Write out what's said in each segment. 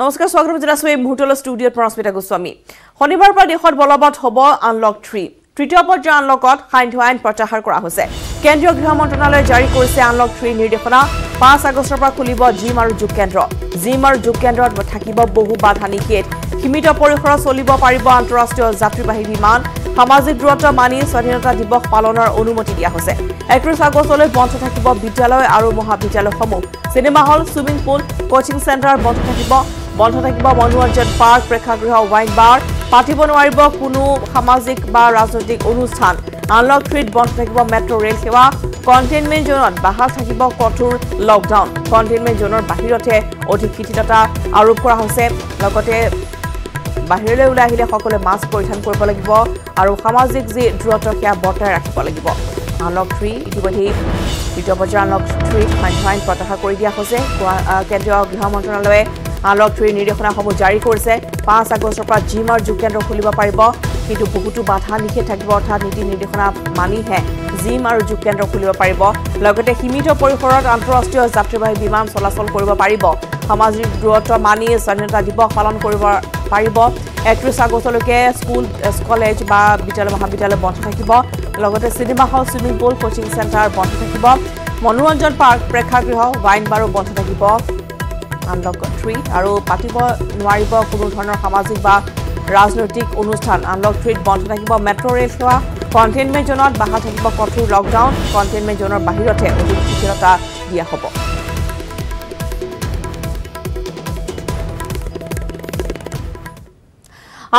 নমস্কাৰ স্বাগতম জনাইছো এই মুহূৰ্তলৈ ষ্টুডিঅ'ত প্ৰস্মিতা গোস্বামী শনিবাৰৰ পৰা দেশত বলবৎ হ'ব আনলক 3 তৃতীয় পৰ্যায়ৰ আনলকত আইন প্ৰত্যাহাৰ কৰা হৈছে কেন্দ্ৰীয় গৃহ মন্ত্ৰালয়ে জাৰি কৰিছে আনলক 3 নিৰ্দেশনা 5 আগষ্টৰ পৰা খুলিব জিম আৰু যোগ কেন্দ্ৰত থাকিব বহু বাধা নিষেধ সীমিত পৰিসৰত চলিব পাৰিব আন্তঃৰাষ্ট্ৰীয় যাত্ৰীবাহী বিমান সামাজিক দূৰত্ব মানি স্বাধীনতা দিৱস পালনৰ অনুমতি দিয়া হৈছে 31 আগষ্টলৈ বন্ধ থাকিব বিদ্যালয় আৰু মহাবিদ্যালয়সমূহ cinema hall swimming pool coaching centre বন্ধ থাকিব মনোৰঞ্জন পাৰ্ক প্ৰেক্ষাগৃহ ওয়াইন বাৰ পাতিব নোৱাৰিব কোনো সামাজিক বা ৰাজনৈতিক অনুষ্ঠান আনলক 3 বন্ধ থাকিব মেট্ৰো ৰেল সেৱা কন্টেইনমেন্ট জোনত বাহাল থাকিব কঠোৰ লকডাউন কন্টেইনমেন্ট জোনৰ বাহিৰতে অধিক শিথিলতা আৰোপ কৰা হৈছে লগতে বাহিৰলৈ ওলাই আহিলে সকলোৱে মাস্ক পৰিধান কৰিব লাগিব আৰু সামাজিক যি দূৰত্ব সেয়া বৰ্তাই ৰাখিব লাগিব আনলক 3 ইতিমধ্যে তৃতীয় পৰ্যায়ৰ আনলক 3 আইন প্ৰত্যাহাৰ কৰি দিয়া হৈছে কেন্দ্ৰীয় গৃহ মন্ত্ৰালয়ে আনলক 3 নিৰ্দেশনাসমূহ জাৰি কৰিছে 5 আগষ্টৰ পৰা জিম আৰু যোগ কেন্দ্ৰ খুলিব পাৰিব কিন্তু বহুতো বাধা নিষেধ থাকিব অৰ্থাৎ নীতি নিৰ্দেশনা মানিহে জিম আৰু যোগ কেন্দ্ৰ খুলিব পাৰিব লগতে সীমিত পৰিসৰত আন্তঃৰাষ্ট্ৰীয় যাত্ৰীবাহী বিমান চলাচল কৰিব পাৰিব সামাজিক দূৰত্ব মানি স্বাধীনতা দিৱস পালন কৰিব পাৰিব 31 আগষ্টলৈকে স্কুল কলেজ বা বিদ্যালয় মহাবিদ্যালয় বন্ধ থাকিব লগতে cinema hall swimming pool coaching centre বন্ধ থাকিব মনোৰঞ্জন পাৰ্ক প্ৰেক্ষাগৃহ ওয়াইন বাৰো বন্ধ থাকিব আনলক 3 আৰু পাতিব নোৱাৰিব কোনো ধৰণৰ সামাজিক বা ৰাজনৈতিক অনুষ্ঠান আনলক 3 বন্ধ থাকিব মেট্ৰো ৰেল সেৱা কন্টেইনমেন্ট জোনত বাহাল থাকিব কঠোৰ লকডাউন কন্টেইনমেন্ট জোনৰ বাহিৰতে অধিক শিথিলতা দিয়া হ'ব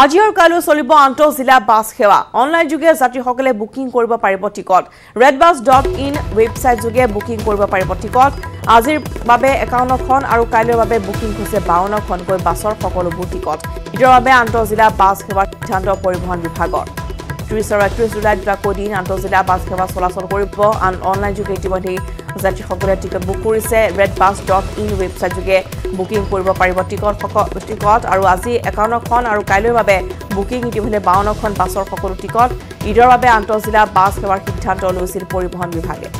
আজি আৰু কাইলৈ চলিব আন্তঃজিলা বাছ সেৱা অনলাইন যোগে যাত্ৰীসকলে বুকিং কৰিব পাৰিব টিকট redbus.in ৱেবছাইট যোগে বুকিং কৰিব পাৰিব টিকট আজিৰ বাবে 51খন আৰু কাইলৈৰ বাবে বুকিং হৈছে 52খনকৈ বাছৰ সকলোবোৰ টিকট ইৰ বাবে আন্তঃজিলা বাছ সেৱাৰ সিদ্ধান্ত পৰিবহণ বিভাগৰ 30 আৰু 31 জুলাইত দুটাকৈ দিন আন্তঃজিলা বাছ সেৱা চলাচল কৰিব অনলাইন যোগে ইতিমধ্যে যাত্ৰীসকলে টিকট বুক কৰিছে redbus.in ৱেবছাইট যোগে বুকিং কৰিব পাৰিব টিকট আৰু আজি 51খন আৰু কাইলৈৰ বাবে বুকিং ইতিমধ্যে 52খন বাছৰ সকলো টিকট ইৰ বাবে আন্তঃজিলা বাছ সেৱাৰ সিদ্ধান্ত লৈছিল পৰিবহণ বিভাগে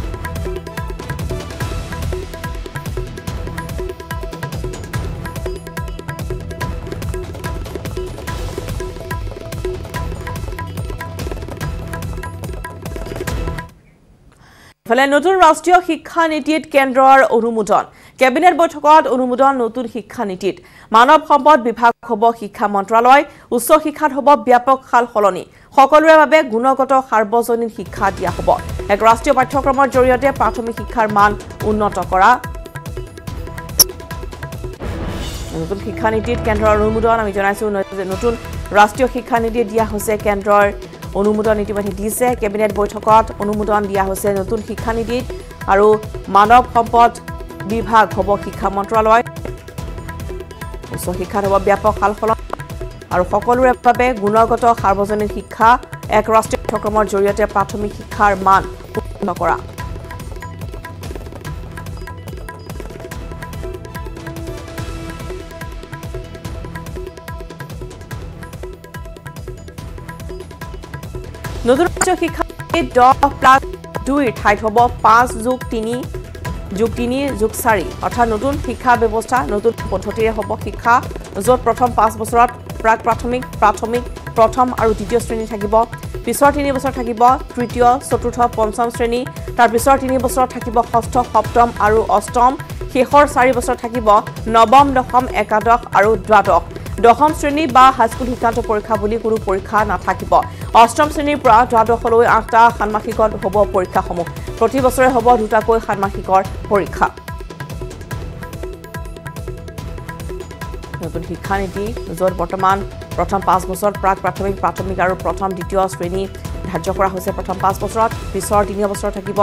ফলে নতুন ৰাষ্ট্ৰীয় শিক্ষা নীতিত কেন্দ্ৰৰ অনুমোদন কেবিনেট বৈঠকত অনুমোদন নতুন শিক্ষা নীতিত মানৱ সম্পদ বিভাগ হ'ব শিক্ষা মন্ত্ৰালয় উচ্চ শিক্ষাত হ'ব ব্যাপক সাল সলনি সকলোৰে বাবে গুণগত সাৰ্বজনীন শিক্ষা দিয়া হ'ব এক ৰাষ্ট্ৰীয় পাঠ্যক্ৰমৰ জৰিয়তে প্ৰাথমিক শিক্ষাৰ মান উন্নত কৰা নতুন শিক্ষা নীতিত কেন্দ্ৰৰ অনুমোদন আমি জনাইছো নতুন ৰাষ্ট্ৰীয় শিক্ষা নীতি দিয়া হৈছে কেন্দ্ৰৰ অনুমোদন ইতিমধ্যে দিছে কেবিনেট বৈঠকত অনুমোদন দিয়া হৈছে নতুন শিক্ষা নীতিত আৰু মানৱ সম্পদ বিভাগ হ'ব শিক্ষা মন্ত্ৰালয় উচ্চ শিক্ষাত হ'ব ব্যাপক সাল সলনি আৰু সকলোৰে বাবে গুণগত সাৰ্বজনীন শিক্ষা এক ৰাষ্ট্ৰীয় পাঠ্যক্ৰমৰ জৰিয়তে প্ৰাথমিক শিক্ষাৰ মান উন্নত কৰা নতুন ৰাষ্ট্ৰীয় শিক্ষা 10+2 ঠাইত হ'ব 5+3+4 অৰ্থাৎ নতুন শিক্ষা ব্যৱস্থা নতুন পদ্ধতিৰে হ'ব শিক্ষা য'ত প্ৰথম 5 বছৰত প্ৰাক প্ৰাথমিক প্ৰথম আৰু দ্বিতীয় শ্ৰেণী থাকিব পিছৰ 3 বছৰ থাকিব তৃতীয় চতুৰ্থ পঞ্চম শ্ৰেণী তাৰ পিছৰ 3 বছৰত থাকিব ষষ্ঠ সপ্তম আৰু অষ্টম শেষৰ 4 বছৰ থাকিব নৱম দশম একাদশ আৰু দ্বাদশ দশম শ্ৰেণী বা হাইস্কুল শিক্ষান্ত পৰীক্ষা বুলি কোনো পৰীক্ষা নাথাকিব অষ্টম শ্ৰেণীৰ পৰা দ্বাদশলৈ 8টা ষান্মাসিকত হ'ব পৰীক্ষাসমূহ প্ৰতি বছৰে হ'ব দুটাকৈ ষান্মাসিকৰ পৰীক্ষা নতুন শিক্ষা নীতি য'ত বৰ্তমান প্ৰথম 5 বছৰত প্ৰাক প্ৰাথমিক আৰু প্ৰথম দ্বিতীয় শ্ৰেণী ধাৰ্য কৰা হৈছে প্ৰথম 5 বছৰত পিছৰ 3 বছৰ থাকিব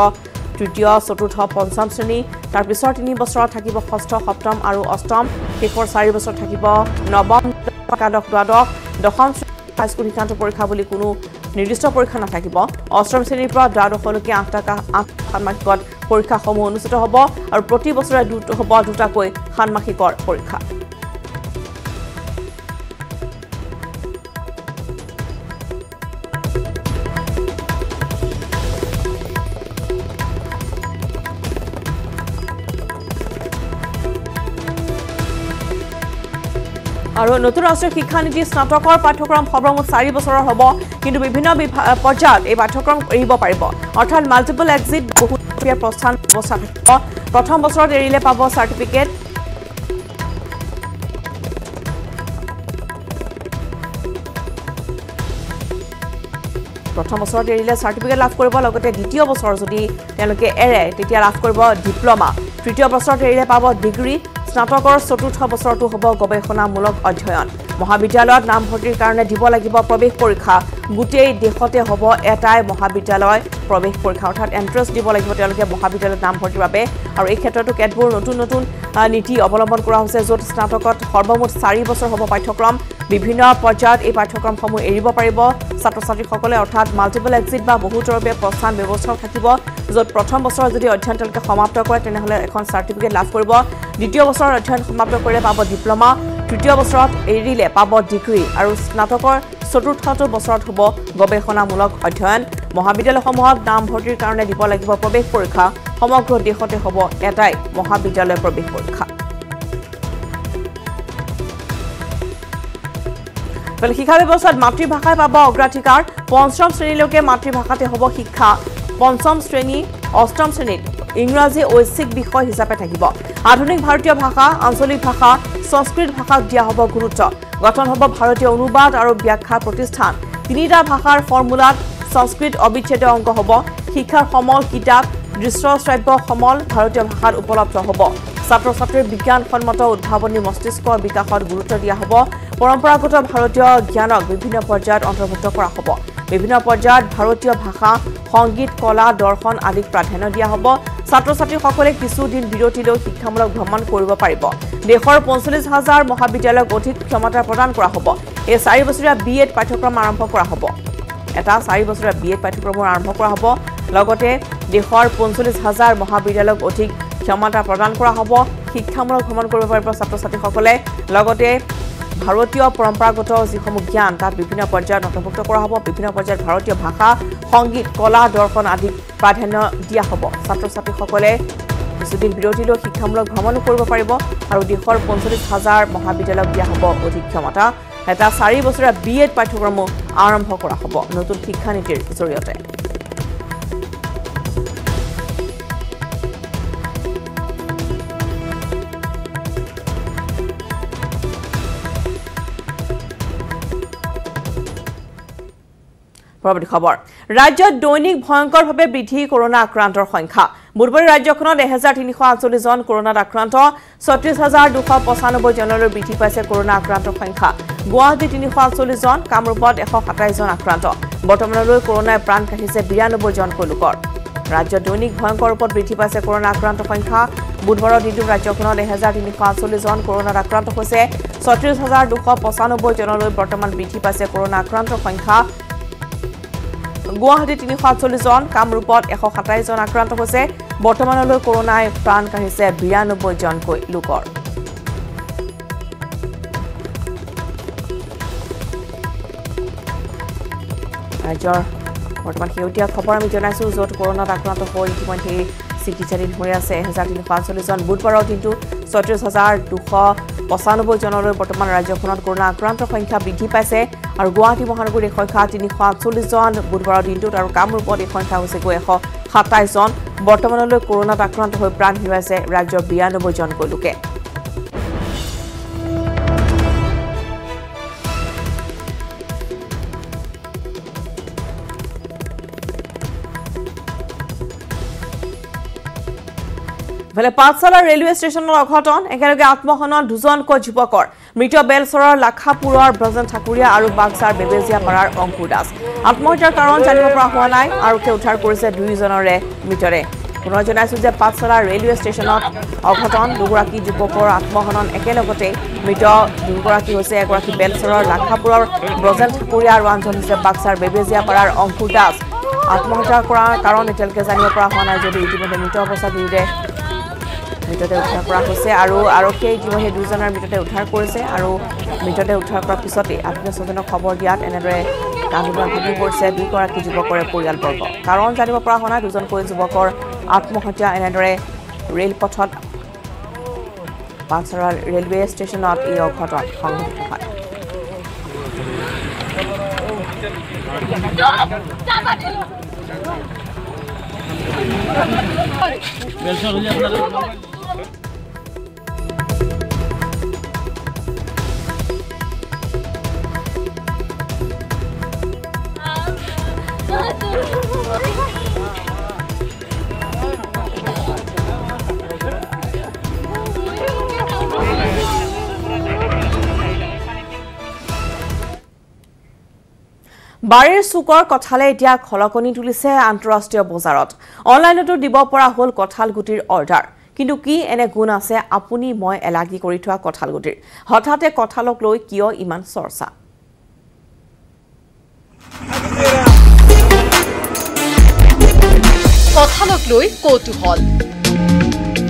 তৃতীয় চতুৰ্থ পঞ্চম শ্ৰেণী তাৰ পিছৰ 3 বছৰত থাকিব ষষ্ঠ সপ্তম আৰু অষ্টম শেষৰ 4 বছৰ থাকিব নৱম একাদশ দ্বাদশ দশম হাইস্কুল শিক্ষান্ত পৰীক্ষা বুলি কোনো নিৰ্দিষ্ট পৰীক্ষা নাথাকিব অষ্টম শ্ৰেণীৰ পৰা দ্বাদশলৈকে 8টা ষান্মাসিকত পৰীক্ষাসমূহ অনুষ্ঠিত হ'ব আৰু প্ৰতি বছৰে হ'ব দুটাকৈ ষান্মাসিকৰ পৰীক্ষা আৰু নতুন ৰাষ্ট্ৰীয় শিক্ষা নীতি স্নাতকৰ পাঠ্যক্ৰম সৰ্বমুঠ 4 বছৰৰ হ'ব কিন্তু বিভিন্ন পৰ্যায়ত এই পাঠ্যক্ৰম এৰিব পাৰিব অৰ্থাৎ মাল্টিপল এক্সিট বহুত প্ৰস্থান ব্যৱস্থা থাকিব প্ৰথম বছৰত এৰিলে পাব চাৰ্টিফিকেট প্ৰথম বছৰত এৰিলে চাৰ্টিফিকেট লাভ কৰিব লগতে দ্বিতীয় বছৰ যদি তেওঁলোকে এৰে তেতিয়া লাভ কৰিব ডিপ্লোমা তৃতীয় বছৰত এৰিলে পাব ডিগ্ৰী স্নাতকৰ চতুৰ্থ বছৰটো হ'ব গৱেষণামূলক অধ্যয়ন মহাবিদ্যালয়ত নামভৰ্তিৰ কাৰণে দিব লাগিব প্ৰৱেশ পৰীক্ষা গোটেই দেশতে হ'ব এটাই মহাবিদ্যালয় প্ৰৱেশ পৰীক্ষা অৰ্থাৎ এন্ট্ৰেন্স দিব লাগিব তেওঁলোকে মহাবিদ্যালয়ত নামভৰ্তিৰ বাবে আৰু এই ক্ষেত্ৰতো কেতবোৰ নতুন নীতি অৱলম্বন কৰা হৈছে য'ত স্নাতকত সৰ্বমুঠ 4 বছৰ হ'ব পাঠ্যক্ৰম বিভিন্ন পৰ্যায়ত এই পাঠ্যক্ৰমসমূহ এৰিব পাৰিব ছাত্ৰ-ছাত্ৰীসকলে অৰ্থাৎ মাল্টিপল এক্সিট বা বহুতৰূপে প্ৰস্থান ব্যৱস্থাও থাকিব য'ত প্ৰথম বছৰত যদি অধ্যয়ন তেওঁলোকে সমাপ্ত কৰে তেনেহ'লে এখন চাৰ্টিফিকেট লাভ কৰিব দ্বিতীয় বছৰৰ অধ্যয়ন সমাপ্ত কৰিলে পাব ডিপ্লোমা তৃতীয় বছৰত এৰিলে পাব ডিগ্ৰী আৰু স্নাতকৰ চতুৰ্থটো বছৰত হ'ব গৱেষণামূলক অধ্যয়ন মহাবিদ্যালয়সমূহত নামভৰ্তিৰ কাৰণে দিব লাগিব প্ৰৱেশ পৰীক্ষা সমগ্ৰ দেশতে হ'ব এটাই মহাবিদ্যালয় প্ৰৱেশ পৰীক্ষা শিক্ষা ব্যৱস্থাত মাতৃভাষাই পাব অগ্ৰাধিকাৰ পঞ্চম শ্ৰেণীলৈকে মাতৃভাষাতে হ'ব শিক্ষা পঞ্চম শ্ৰেণী অষ্টম শ্ৰেণীত ইংৰাজী ঐচ্ছিক বিষয় হিচাপে থাকিব আধুনিক ভাৰতীয় ভাষা আঞ্চলিক ভাষা সংস্কৃত ভাষাক দিয়া হ'ব গুৰুত্ব গঠন হ'ব ভাৰতীয় অনুবাদ আৰু ব্যাখ্যা প্ৰতিষ্ঠান তিনিটা ভাষাৰ ফৰ্মুলাত সংস্কৃত অবিচ্ছেদ্য অংগ হ'ব শিক্ষাৰ সমল কিতাপ দৃশ্যশ্ৰাব্য সমল ভাৰতীয় ভাষাত উপলব্ধ হ'ব ছাত্ৰ-ছাত্ৰীৰ বিজ্ঞানসন্মত উদ্ভাৱনী মস্তিষ্কৰ বিকাশত গুৰুত্ব দিয়া হ'ব পৰম্পৰাগত ভাৰতীয় জ্ঞানক বিভিন্ন পৰ্যায়ত অন্তৰ্ভুক্ত কৰা হ'ব বিভিন্ন পৰ্যায়ত ভাৰতীয় ভাষা সংগীত কলা দৰ্শন আদিক প্ৰাধান্য দিয়া হ'ব ছাত্ৰ-ছাত্ৰীসকলে কিছুদিন বিৰতি লৈ শিক্ষামূলক ভ্ৰমণ কৰিব পাৰিব দেশৰ ৪৫,০০০ মহাবিদ্যালয়ক অধিক ক্ষমতা প্ৰদান কৰা হ'ব এই 4 বছৰীয়া বিএড পাঠ্যক্ৰম আৰম্ভ কৰা হ'ব এটা 4 বছৰীয়া বিএড পাঠ্যক্ৰম আৰম্ভ কৰা হ'ব লগতে দেশৰ ৪৫,০০০ মহাবিদ্যালয়ক অধিক ক্ষমতা প্ৰদান কৰা হ'ব শিক্ষামূলক ভ্ৰমণ কৰিব পাৰিব ছাত্ৰ-ছাত্ৰীসকলে লগতে ভাৰতীয় পৰম্পৰাগত যিসমূহ জ্ঞান তাত বিভিন্ন পৰ্যায়ত অন্তৰ্ভুক্ত কৰা হ'ব বিভিন্ন পৰ্যায়ত ভাৰতীয় ভাষা সংগীত কলা দৰ্শন আদিক প্ৰাধান্য দিয়া হ'ব ছাত্ৰ-ছাত্ৰীসকলে কিছুদিন বিৰতি লৈ শিক্ষামূলক ভ্ৰমণো কৰিব পাৰিব আৰু দেশৰ ৪৫,০০০ মহাবিদ্যালয়ক দিয়া হ'ব অধিক ক্ষমতা এটা 4 বছৰীয়া বিএড পাঠ্যক্ৰমো আৰম্ভ কৰা হ'ব নতুন শিক্ষানীতিৰ জৰিয়তে পৰৱৰ্তী খবৰ ৰাজ্যত দৈনিক ভয়ংকৰভাৱে বৃদ্ধি কৰোনা আক্ৰান্তৰ সংখ্যা বুধবাৰে ৰাজ্যখনত 1348 জন কৰোনাত আক্ৰান্ত 36295 জনলৈ বৃদ্ধি পাইছে কৰোনা আক্ৰান্তৰ সংখ্যা গুৱাহাটী 348 জন কামৰূপত 127 জন আক্ৰান্ত বৰ্তমানলৈ কৰোনাই প্ৰাণ কাঢ়িছে 92 জনকৈ লোকৰ ৰাজ্যত দৈনিক ভয়ংকৰ ৰূপত বৃদ্ধি পাইছে কৰোনা আক্ৰান্তৰ সংখ্যা বুধবাৰৰ দিনটোত ৰাজ্যখনত 1348 জন কৰোনাত আক্ৰান্ত হৈছে 36295 জনলৈ বৰ্তমান বৃদ্ধি পাইছে কৰোনা আক্ৰান্তৰ সংখ্যা গুৱাহাটী 348 জন কামৰূপত 127 জন আক্ৰান্ত হৈছে বৰ্তমানলৈ কৰোনাই প্ৰাণ কাঢ়িছে 92 জনকৈ লোকৰ ৰাজ্যৰ বৰ্তমান শেহতীয়া খবৰ আমি জনাইছো য'ত কৰোনাত আক্ৰান্ত হৈ ইতিমধ্যে চিকিৎসাধীন হৈ আছে 1348 জন বুধবাৰৰ দিনটো 36295 জনলৈ বৰ্তমান ৰাজ্যখনত কৰোনা আক্ৰান্তৰ সংখ্যা বৃদ্ধি পাইছে আৰু গুৱাহাটী মহানগৰীত এই সংখ্যা 348 জন বুধবাৰৰ দিনটোত আৰু কামৰূপত এই সংখ্যা হৈছে 127 জন বৰ্তমানলৈ কৰোনাত আক্ৰান্ত হৈ প্ৰাণ হেৰুৱাইছে ৰাজ্যৰ 92 জনকৈ লোকে ফলে পাঠশালা ৰেলৱে ষ্টেচনৰ অঘটন একেলগে আত্মহনন দুজনকৈ যুৱকৰ মৃত বেলচৰৰ লাখাপুৰৰ ব্ৰজন ঠাকুৰীয়া আৰু বাক্সাৰ বেবেজিয়া পাৰাৰ অংকুৰ দাস আত্মহত্যাৰ কাৰণ জানিব পৰা হোৱা নাই আৰু কে উদ্ধাৰ কৰিছে দুইজনৰে মৃতৰে পুনৰ জনাইছো যে পাঠশালা ৰেলৱে ষ্টেচনত অঘটন দুগৰাকী যুৱকৰ আত্মহনন একেলগতে মৃত দুগৰাকী হৈছে এগৰাকী বেলচৰৰ লাখাপুৰৰ ব্ৰজন ঠাকুৰীয়া আৰু আনজন হৈছে বাক্সাৰ বেবেজিয়া পাৰাৰ অংকুৰ দাস আত্মহত্যা কৰাৰ কাৰণ এতিয়ালৈকে জানিব পৰা হোৱা নাই যদি ইতিমধ্যে মৃত অৱস্থাত মৃতদেহ উদ্ধাৰ কৰা হৈছে আৰু আৰক্ষীয়ে ইতিমধ্যে দুজনৰ মৃতদেহ উদ্ধাৰ কৰিছে আৰু মৃতদেহ উদ্ধাৰ কৰাৰ পিছতে আত্মীয় স্বজনক খবৰ দিয়াত এনেদৰে কান্দোনত ভুগি পৰিছে দুগৰাকী যুৱকৰে পৰিয়ালবৰ্গ কাৰণ জানিব পৰা হোৱা নাই দুজনকৈ যুৱকৰ আত্মহত্যা এনেদৰে ৰেলপথত পাঠশালাৰ ৰেলৱে ষ্টেচনত এই অঘটন সংঘটিত হয়। বাৰীৰ চুকৰ কঁঠালে এতিয়া খলকনি তুলিছে আন্তঃৰাষ্ট্ৰীয় বজাৰত। অনলাইনতো দিব পৰা হ'ল কঁঠাল গুটিৰ অৰ্ডাৰ। কিন্তু কি এনে গুণ আছে আপুনি মই এলাগি কৰি থোৱা কঁঠাল গুটিৰ? হঠাতে কঁঠালক লৈ কিয় ইমান চৰ্চা? কঁঠালক লৈ কৌতূহল,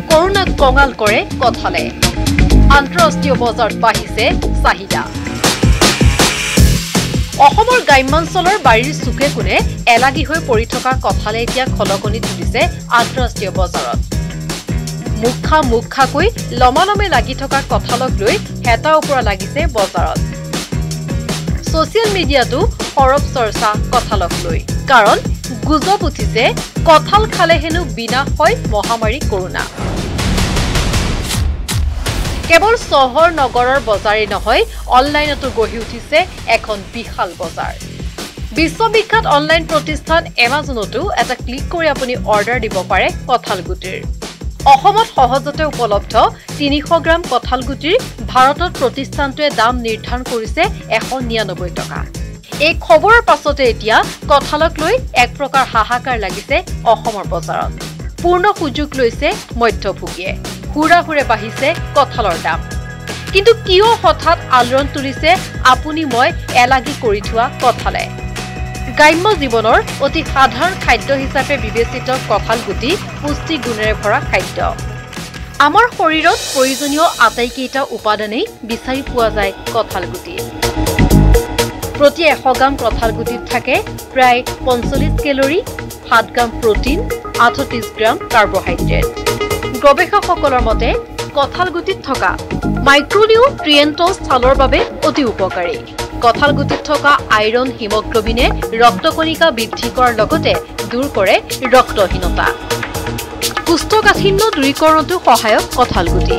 কৰোণাক কঙাল কৰে কঁঠালে। আন্তঃৰাষ্ট্ৰীয় বজাৰত বাঢ়িছে চাহিদা। অসমৰ গ্ৰাম্যাঞ্চলৰ বাৰীৰ চুকে কোণে এলাগি হৈ পৰি থকা কঁঠালে এতিয়া খলকনি তুলিছে আন্তঃৰাষ্ট্ৰীয় বজাৰত। মুখ খাকৈ লমালমে লাগি থকা কঁঠালক লৈ হেতা ওপৰা লাগিছে বজাৰত। ছচিয়েল মিডিয়াতো সৰব চৰ্চা কঁঠালক লৈ, কাৰণ গুজব উঠিছে কঁঠাল খালে হেনো বিনাশ হয় মহামাৰী কৰোণা। কেৱল চহৰ নগৰৰ বজাৰেই নহয়, অনলাইনতো গঢ়ি উঠিছে এখন বিশাল বজাৰ। বিশ্ববিখ্যাত অনলাইন প্ৰতিষ্ঠান এমাজনতো এটা ক্লিক কৰি আপুনি অৰ্ডাৰ দিব পাৰে কঁঠাল গুটিৰ। অসমত সহজতে উপলব্ধ ৩০০ গ্ৰাম কঁঠাল গুটিৰ ভাৰতত প্ৰতিষ্ঠানটোৱে দাম নিৰ্ধাৰণ কৰিছে ১৯৯ টকা। এই খবৰৰ পাছতে এতিয়া কঁঠালক লৈ এক প্ৰকাৰ হাহাকাৰ লাগিছে অসমৰ বজাৰত। পূৰ্ণ সুযোগ লৈছে মধ্যভোগীয়ে, হুৰাহুৰে বাঢ়িছে কঁঠালৰ দাম। কিন্তু কিয় হঠাৎ আলোড়ন তুলিছে আপুনি মই এলাগি কৰি থোৱা কঁঠালে? গ্ৰাম্য জীৱনৰ অতি সাধাৰণ খাদ্য হিচাপে বিবেচিত কঁঠাল গুটি পুষ্টি গুণেৰে ভৰা খাদ্য। আমাৰ শৰীৰত প্ৰয়োজনীয় আটাইকেইটা উপাদানেই বিচাৰি পোৱা যায় কঁঠাল গুটিত। প্ৰতি ১০০ গ্ৰাম কঁঠাল গুটিত থাকে প্ৰায় ৪৫ কেলৰি, ৭ গ্ৰাম প্ৰটিন, ৩৮ গ্ৰাম কাৰ্বহাইড্ৰেট। গৱেষকসকলৰ মতে কঁঠাল গুটিত থকা মাইক্ৰনিউট্ৰিয়েণ্টছ ছালৰ বাবে অতি উপকাৰী। কঁঠাল গুটিত থকা আইৰণ হিমগ্লবিনে ৰক্তকণিকা বৃদ্ধি কৰাৰ লগতে দূৰ কৰে ৰক্তহীনতা। কোষ্ঠকাঠিন্য দূৰীকৰণতো সহায়ক কঁঠাল গুটি।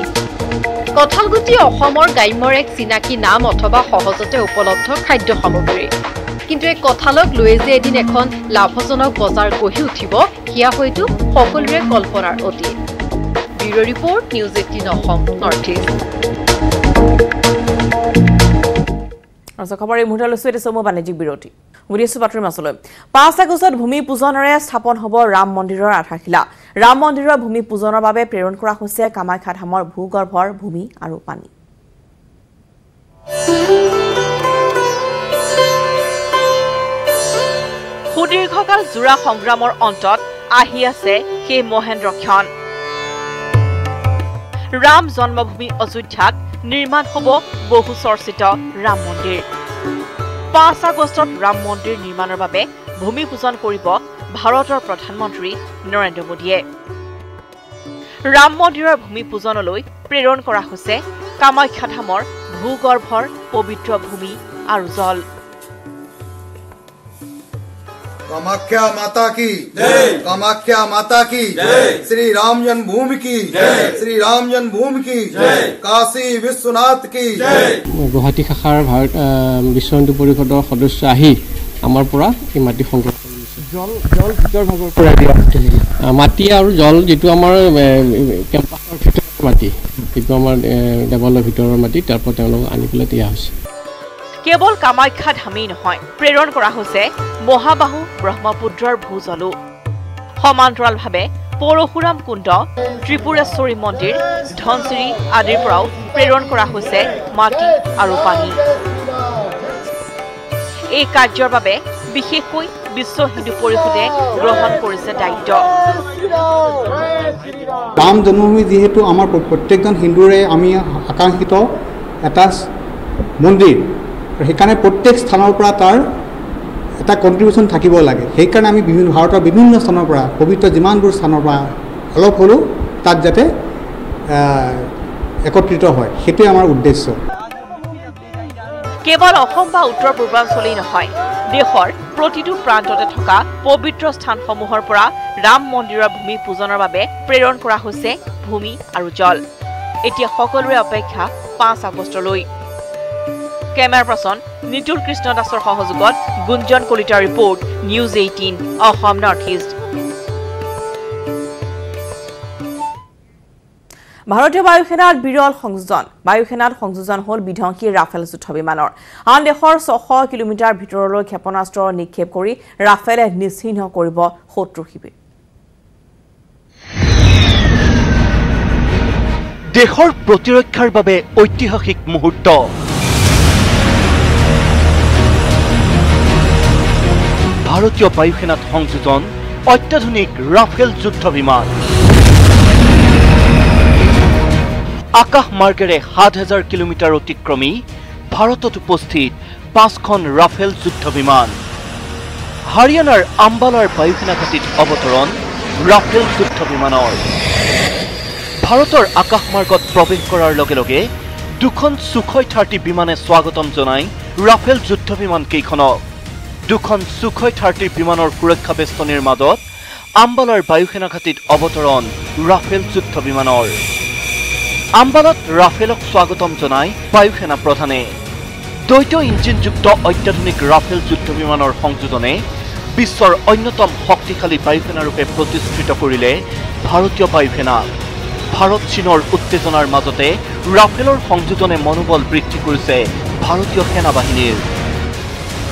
কঁঠাল গুটি অসমৰ গ্ৰাম্যৰ এক চিনাকি নাম অথবা সহজতে উপলব্ধ খাদ্য সামগ্ৰী। কিন্তু এই কঁঠালক লৈ যে এদিন এখন লাভজনক বজাৰ গঢ়ি উঠিব, সেয়া হয়তো সকলোৰে কল্পনাৰ অতীত। Bureau' report, news ১৮ Assam north east. খবৰ এই মুহূৰ্তত লৈছো এতিয়া চমু বাণিজ্যিক বিৰতি। ঘূৰি আছো বাতৰি মাছলৈ। ৫ আগষ্টত ভূমি পূজনেৰে স্থাপন হ'ব ৰাম মন্দিৰৰ আধাৰশিলা। ৰাম মন্দিৰৰ ভূমি পূজনৰ বাবে প্ৰেৰণ কৰা হৈছে কামাখ্যা ধামৰ ভূগৰ্ভৰ ভূমি আৰু পানী। সুদীৰ্ঘকাল জোৰা সংগ্ৰামৰ অন্তত আহি আছে সেই মহেন্দ্ৰক্ষণ। ৰাম জন্মভূমি অযোধ্যাত নিৰ্মাণ হ'ব বহু চৰ্চিত ৰাম মন্দিৰ। ৫ আগষ্টত ৰাম মন্দিৰ নিৰ্মাণৰ বাবে ভূমি পূজন কৰিব ভাৰতৰ প্ৰধানমন্ত্ৰী নৰেন্দ্ৰ মোদীয়ে। ৰাম মন্দিৰৰ ভূমি পূজনলৈ প্ৰেৰণ কৰা হৈছে কামাখ্যা ধামৰ ভূগৰ্ভৰ পবিত্ৰ ভূমি আৰু জল। कामाख्या माता की जय, कामाख्या माता की जय, श्री राम जन्मभूमि की जय, श्री राम जन्मभूमि की जय, काशी विश्वनाथ की जय। गुवाहाटी शाखार भारत विश्व हिन्दू परिषदर सदस्य आহি আমাৰ পৰা এই মাটি সংগ্ৰহ কৰিছে। জল ভিতৰ ভাগৰ পৰা দিয়া মাটি আৰু জল যেটো আমাৰ কেম্পাছৰ ভিতৰৰ মাটি, যেটো আমাৰ দেৱালৰ ভিতৰৰ মাটি, তাৰ পৰা তেওঁলোক আনি পেলাই দিয়া হৈছে। কেৱল কামাখ্যা ধামেই নহয়, প্ৰেৰণ কৰা হৈছে মহাবাহু ব্ৰহ্মপুত্ৰৰ ভূজলো। সমান্তৰালভাৱে পৰশুৰাম কুণ্ড, ত্ৰিপুৰেশ্বৰী মন্দিৰ, ধনচিৰি আদিৰ পৰাও প্ৰেৰণ কৰা হৈছে মাটি আৰু পানী। এই কাৰ্যৰ বাবে বিশেষকৈ বিশ্ব হিন্দু পৰিষদে গ্ৰহণ কৰিছে দায়িত্ব। ৰাম জন্মভূমি যেহেতু আমাৰ প্ৰত্যেকজন হিন্দুৰে আমি আকাংক্ষিত এটা মন্দিৰ, সেইকাৰণে প্ৰত্যেক স্থানৰ পৰা তাৰ এটা কণ্ট্ৰিবিউশ্যন থাকিব লাগে। সেইকাৰণে আমি ভাৰতৰ বিভিন্ন স্থানৰ পৰা, পবিত্ৰ যিমানবোৰ স্থানৰ পৰা অলপ হ'লেও তাত যাতে একত্ৰিত হয় সেইটোৱে আমাৰ উদ্দেশ্য কেৱল অসম বা উত্তৰ পূৰ্বাঞ্চলেই নহয় দেশৰ প্ৰতিটো প্ৰান্ততে থকা পবিত্ৰ স্থানসমূহৰ পৰা ৰাম মন্দিৰৰ ভূমি পূজনৰ বাবে প্ৰেৰণ কৰা হৈছে ভূমি আৰু জল এতিয়া সকলোৰে অপেক্ষা 5 আগষ্টলৈ কেমেৰা পাৰ্চন নিতুল কৃষ্ণ দাসৰ সহযোগত গুঞ্জন কলিতাৰ report news 18 Assam north east ভাৰতীয় বায়ুসেনাৰ বিৰল সংযোজন বায়ুসেনাত সংযোজন হ'ল বিধ্বংসী ৰাফেল যুদ্ধ বিমানৰ আন দেশৰ 600 কিলোমিটাৰ ভিতৰলৈ ক্ষেপণাস্ত্ৰ নিক্ষেপ কৰি ৰাফেলে নিশ্চিহ্ন কৰিব শত্ৰু শিবিৰ দেশৰ প্ৰতিৰক্ষাৰ বাবে ঐতিহাসিক মুহূৰ্ত ভাৰতীয় বায়ুসেনাত সংযোজন অত্যাধুনিক ৰাফেল যুদ্ধ বিমান আকাশ মাৰ্গেৰে ৭,০০০ কিলোমিটাৰ অতিক্ৰমী ভাৰতত উপস্থিত ৫খন ৰাফেল যুদ্ধ বিমান হাৰিয়ানাৰ আম্বালাৰ বায়ুসেনা ঘাটিত অৱতৰণ ৰাফেল যুদ্ধ বিমানৰ ভাৰতৰ আকাশ মাৰ্গত প্ৰৱেশ কৰাৰ লগে লগে দুখন সুখয় 30 বিমানে স্বাগতম জনাই ৰাফেল যুদ্ধ বিমান কেইখনক দুখন সুখয় 30 বিমানৰ সুৰক্ষা বেষ্টনীৰ মাজত আম্বালাৰ বায়ুসেনা ঘাটিত অৱতৰণ ৰাফেল যুদ্ধ বিমানৰ আম্বালাত ৰাফেলক স্বাগতম জনাই বায়ুসেনা প্ৰধানে দ্বৈত ইঞ্জিনযুক্ত অত্যাধুনিক ৰাফেল যুদ্ধ বিমানৰ সংযোজনে বিশ্বৰ অন্যতম শক্তিশালী বায়ুসেনা ৰূপে প্ৰতিষ্ঠিত কৰিলে ভাৰতীয় বায়ুসেনা ভাৰত চীনৰ উত্তেজনাৰ মাজতে ৰাফেলৰ সংযোজনে মনোবল বৃদ্ধি কৰিছে ভাৰতীয় সেনা বাহিনীৰ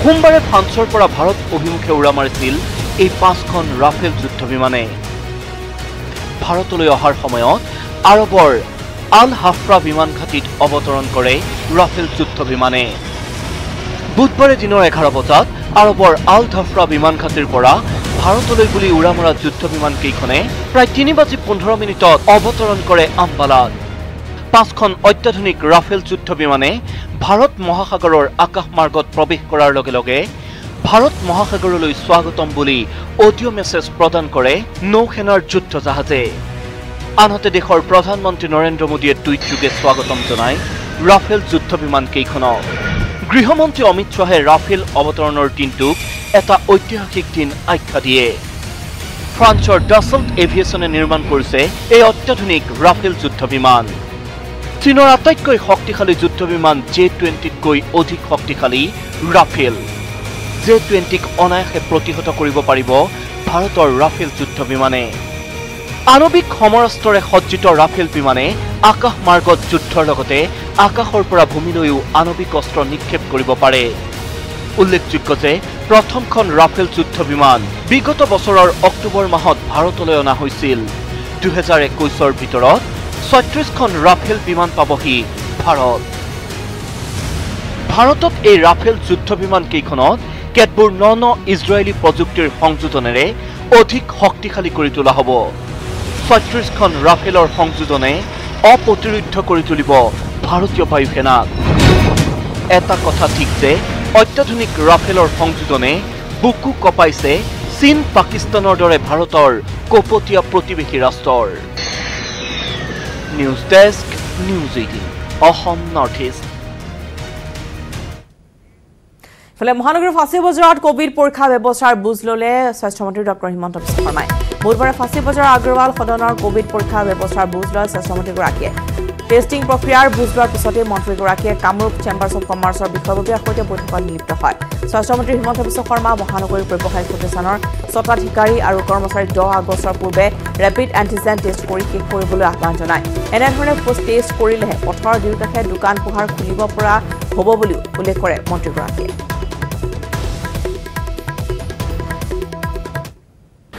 সোমবাৰে ফ্ৰান্সৰ পৰা ভাৰত অভিমুখে উৰা মাৰিছিল এই 5খন ৰাফেল যুদ্ধ বিমানে ভাৰতলৈ অহাৰ সময়ত আৰবৰ আল হাফৰা বিমান ঘাটিত অৱতৰণ কৰে ৰাফেল যুদ্ধ বিমানে বুধবাৰে দিনৰ 11 বজাত আৰবৰ আল হাফৰা বিমান ঘাটিৰ পৰা ভাৰতলৈ বুলি উৰা মৰা যুদ্ধ বিমান কেইখনে প্ৰায় 3:15 মিনিটত অৱতৰণ কৰে আম্বালাত 5খন অত্যাধুনিক ৰাফেল যুদ্ধ বিমানে ভাৰত মহাসাগৰৰ আকাশ মাৰ্গত প্ৰৱেশ কৰাৰ লগে লগে ভাৰত মহাসাগৰলৈ স্বাগতম বুলি অডিঅ' মেছেজ প্ৰদান কৰে নৌসেনাৰ যুদ্ধ জাহাজে আনহাতে দেশৰ প্ৰধানমন্ত্ৰী নৰেন্দ্ৰ মোদীয়ে টুইট যোগে স্বাগতম জনায় ৰাফেল যুদ্ধ বিমান কেইখনক গৃহমন্ত্ৰী অমিত শ্বাহে ৰাফেল অৱতৰণৰ দিনটোক এটা ঐতিহাসিক দিন আখ্যা দিয়ে ফ্ৰান্সৰ ডাছল্ট এভিয়েশ্যনে নিৰ্মাণ কৰিছে এই অত্যাধুনিক ৰাফেল যুদ্ধ বিমান চীনৰ আটাইতকৈ শক্তিশালী যুদ্ধ বিমান J-20তকৈ অধিক শক্তিশালী ৰাফেল J-20ক অনায়াসে প্ৰতিহত কৰিব পাৰিব ভাৰতৰ ৰাফেল যুদ্ধ বিমানে আণৱিক সমৰাস্ত্ৰৰে সজ্জিত ৰাফেল বিমানে আকাশ মাৰ্গত যুদ্ধৰ লগতে আকাশৰ পৰা ভূমিলৈও আণৱিক অস্ত্ৰ নিক্ষেপ কৰিব পাৰে উল্লেখযোগ্য যে প্ৰথমখন ৰাফেল যুদ্ধ বিমান বিগত বছৰৰ অক্টোবৰ মাহত ভাৰতলৈ অনা হৈছিল 2021ৰ ভিতৰত 36খন ৰাফেল বিমান পাবহি ভাৰতত এই ৰাফেল যুদ্ধ বিমান কেইখনত কেতবোৰ ন ইজৰাইলী প্ৰযুক্তিৰ সংযোজনেৰে অধিক শক্তিশালী কৰি তোলা হ'ব 36খন ৰাফেলৰ সংযোজনে অপ্ৰতিৰোধ্য কৰি তুলিব ভাৰতীয় বায়ুসেনাক এটা কথা ঠিক যে অত্যাধুনিক ৰাফেলৰ সংযোজনে বুকু কপাইছে চীন পাকিস্তানৰ দৰে ভাৰতৰ কপটীয়া প্ৰতিবেশী ৰাষ্ট্ৰৰ news desk news 18 Assam north east ফলে মহানগৰ ফাঁচী বজাৰত কোভিড পৰীক্ষা ব্যৱস্থাৰ বুজ ললে স্বাস্থ্যমন্ত্ৰী ডক্টৰ হিমন্ত বিশ্ব শৰ্মাই বুধবাৰে ফাঁচী বজাৰ আগ্ৰৱাল সদনৰ কোভিড পৰীক্ষা ব্যৱস্থাৰ বুজ লয় স্বাস্থ্যমন্ত্ৰীগৰাকীয়ে টেষ্টিং প্ৰক্ৰিয়াৰ বুজ লোৱাৰ পিছতে মন্ত্ৰীগৰাকীয়ে কামৰূপ চেম্বাৰ্ছ অৱ কমাৰ্চৰ বিষয়ববীয়াৰ সৈতে বৈঠকত মিলিত হয় স্বাস্থ্যমন্ত্ৰী হিমন্ত বিশ্ব শৰ্মা মহানগৰীৰ ব্যৱসায়িক প্ৰতিষ্ঠানৰ স্বত্বাধিকাৰী আৰু কৰ্মচাৰীক 10 আগষ্টৰ পূৰ্বে ৰেপিড এণ্টিজেন টেষ্ট কৰি শেষ কৰিবলৈ আহ্বান জনায় এনেধৰণে টেষ্ট কৰিলেহে পথৰ দুয়োকাষে দোকান পোহাৰ খুলিব পৰা হ'ব বুলি উল্লেখ কৰে মন্ত্ৰীগৰাকীয়ে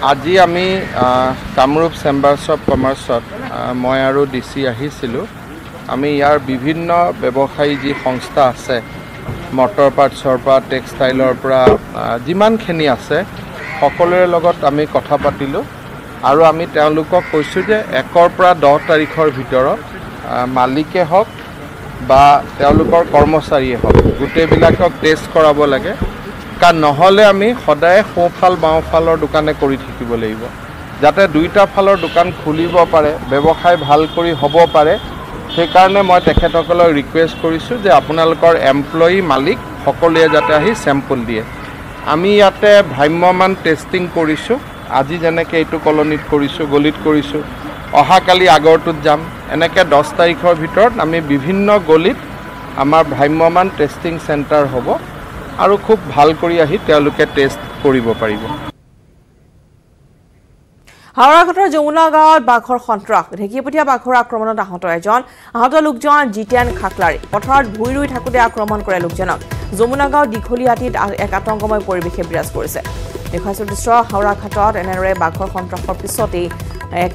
আজি আমি কামৰূপ চেম্বাৰ্ছ অৱ কমাৰ্চত মই আৰু ডিচি আহিছিলোঁ আমি ইয়াৰ বিভিন্ন ব্যৱসায়ী যি সংস্থা আছে মটৰ পাৰ্টছৰ পৰা টেক্সটাইলৰ পৰা যিমানখিনি আছে সকলোৰে লগত আমি কথা পাতিলোঁ আৰু আমি তেওঁলোকক কৈছোঁ যে 1ৰ পৰা 10 তাৰিখৰ ভিতৰত মালিকে হওক বা তেওঁলোকৰ কৰ্মচাৰীয়ে হওক গোটেইবিলাকক টেষ্ট কৰাব লাগে কাৰণ নহ'লে আমি সদায় সোঁফাল বাওঁফালৰ দোকানে কৰি থাকিব লাগিব যাতে দুইটা ফালৰ দোকান খুলিব পাৰে ব্যৱসায় ভাল কৰি হ'ব পাৰে সেইকাৰণে মই তেখেতসকলক ৰিকুৱেষ্ট কৰিছোঁ যে আপোনালোকৰ এমপ্লয়ী মালিক সকলোৱে যাতে আহি চেম্পল দিয়ে। আমি ইয়াতে ভ্ৰাম্যমান টেষ্টিং কৰিছোঁ, আজি যেনেকৈ এইটো কলনীত কৰিছোঁ, গলিত কৰিছোঁ, অহাকালি আগৰটোত যাম। এনেকৈ 10 তাৰিখৰ ভিতৰত আমি বিভিন্ন গলিত আমাৰ ভ্ৰাম্যমান টেষ্টিং চেণ্টাৰ হ'ব আৰু খুব ভাল কৰি আহি তেওঁলোকে টেষ্ট কৰিব পাৰিব। হাওড়াঘাটৰ যমুনা গাঁৱত বাঘৰ সন্ত্ৰাস। ঢেকীপতীয়া বাঘৰ আক্ৰমণত আহত লোকজন জিতেন খাকলাৰী। পথাৰত ভুই ৰুই থাকোঁতে আক্ৰমণ কৰে লোকজনক। যমুনা গাঁৱৰ দীঘলীয়াটিত এক আতংকময় পৰিৱেশে বিৰাজ কৰিছে। দেখুৱাইছো দৃশ্য হাওড়াঘাটত এনেদৰে বাঘৰ সন্ত্ৰাসৰ পিছতেই এক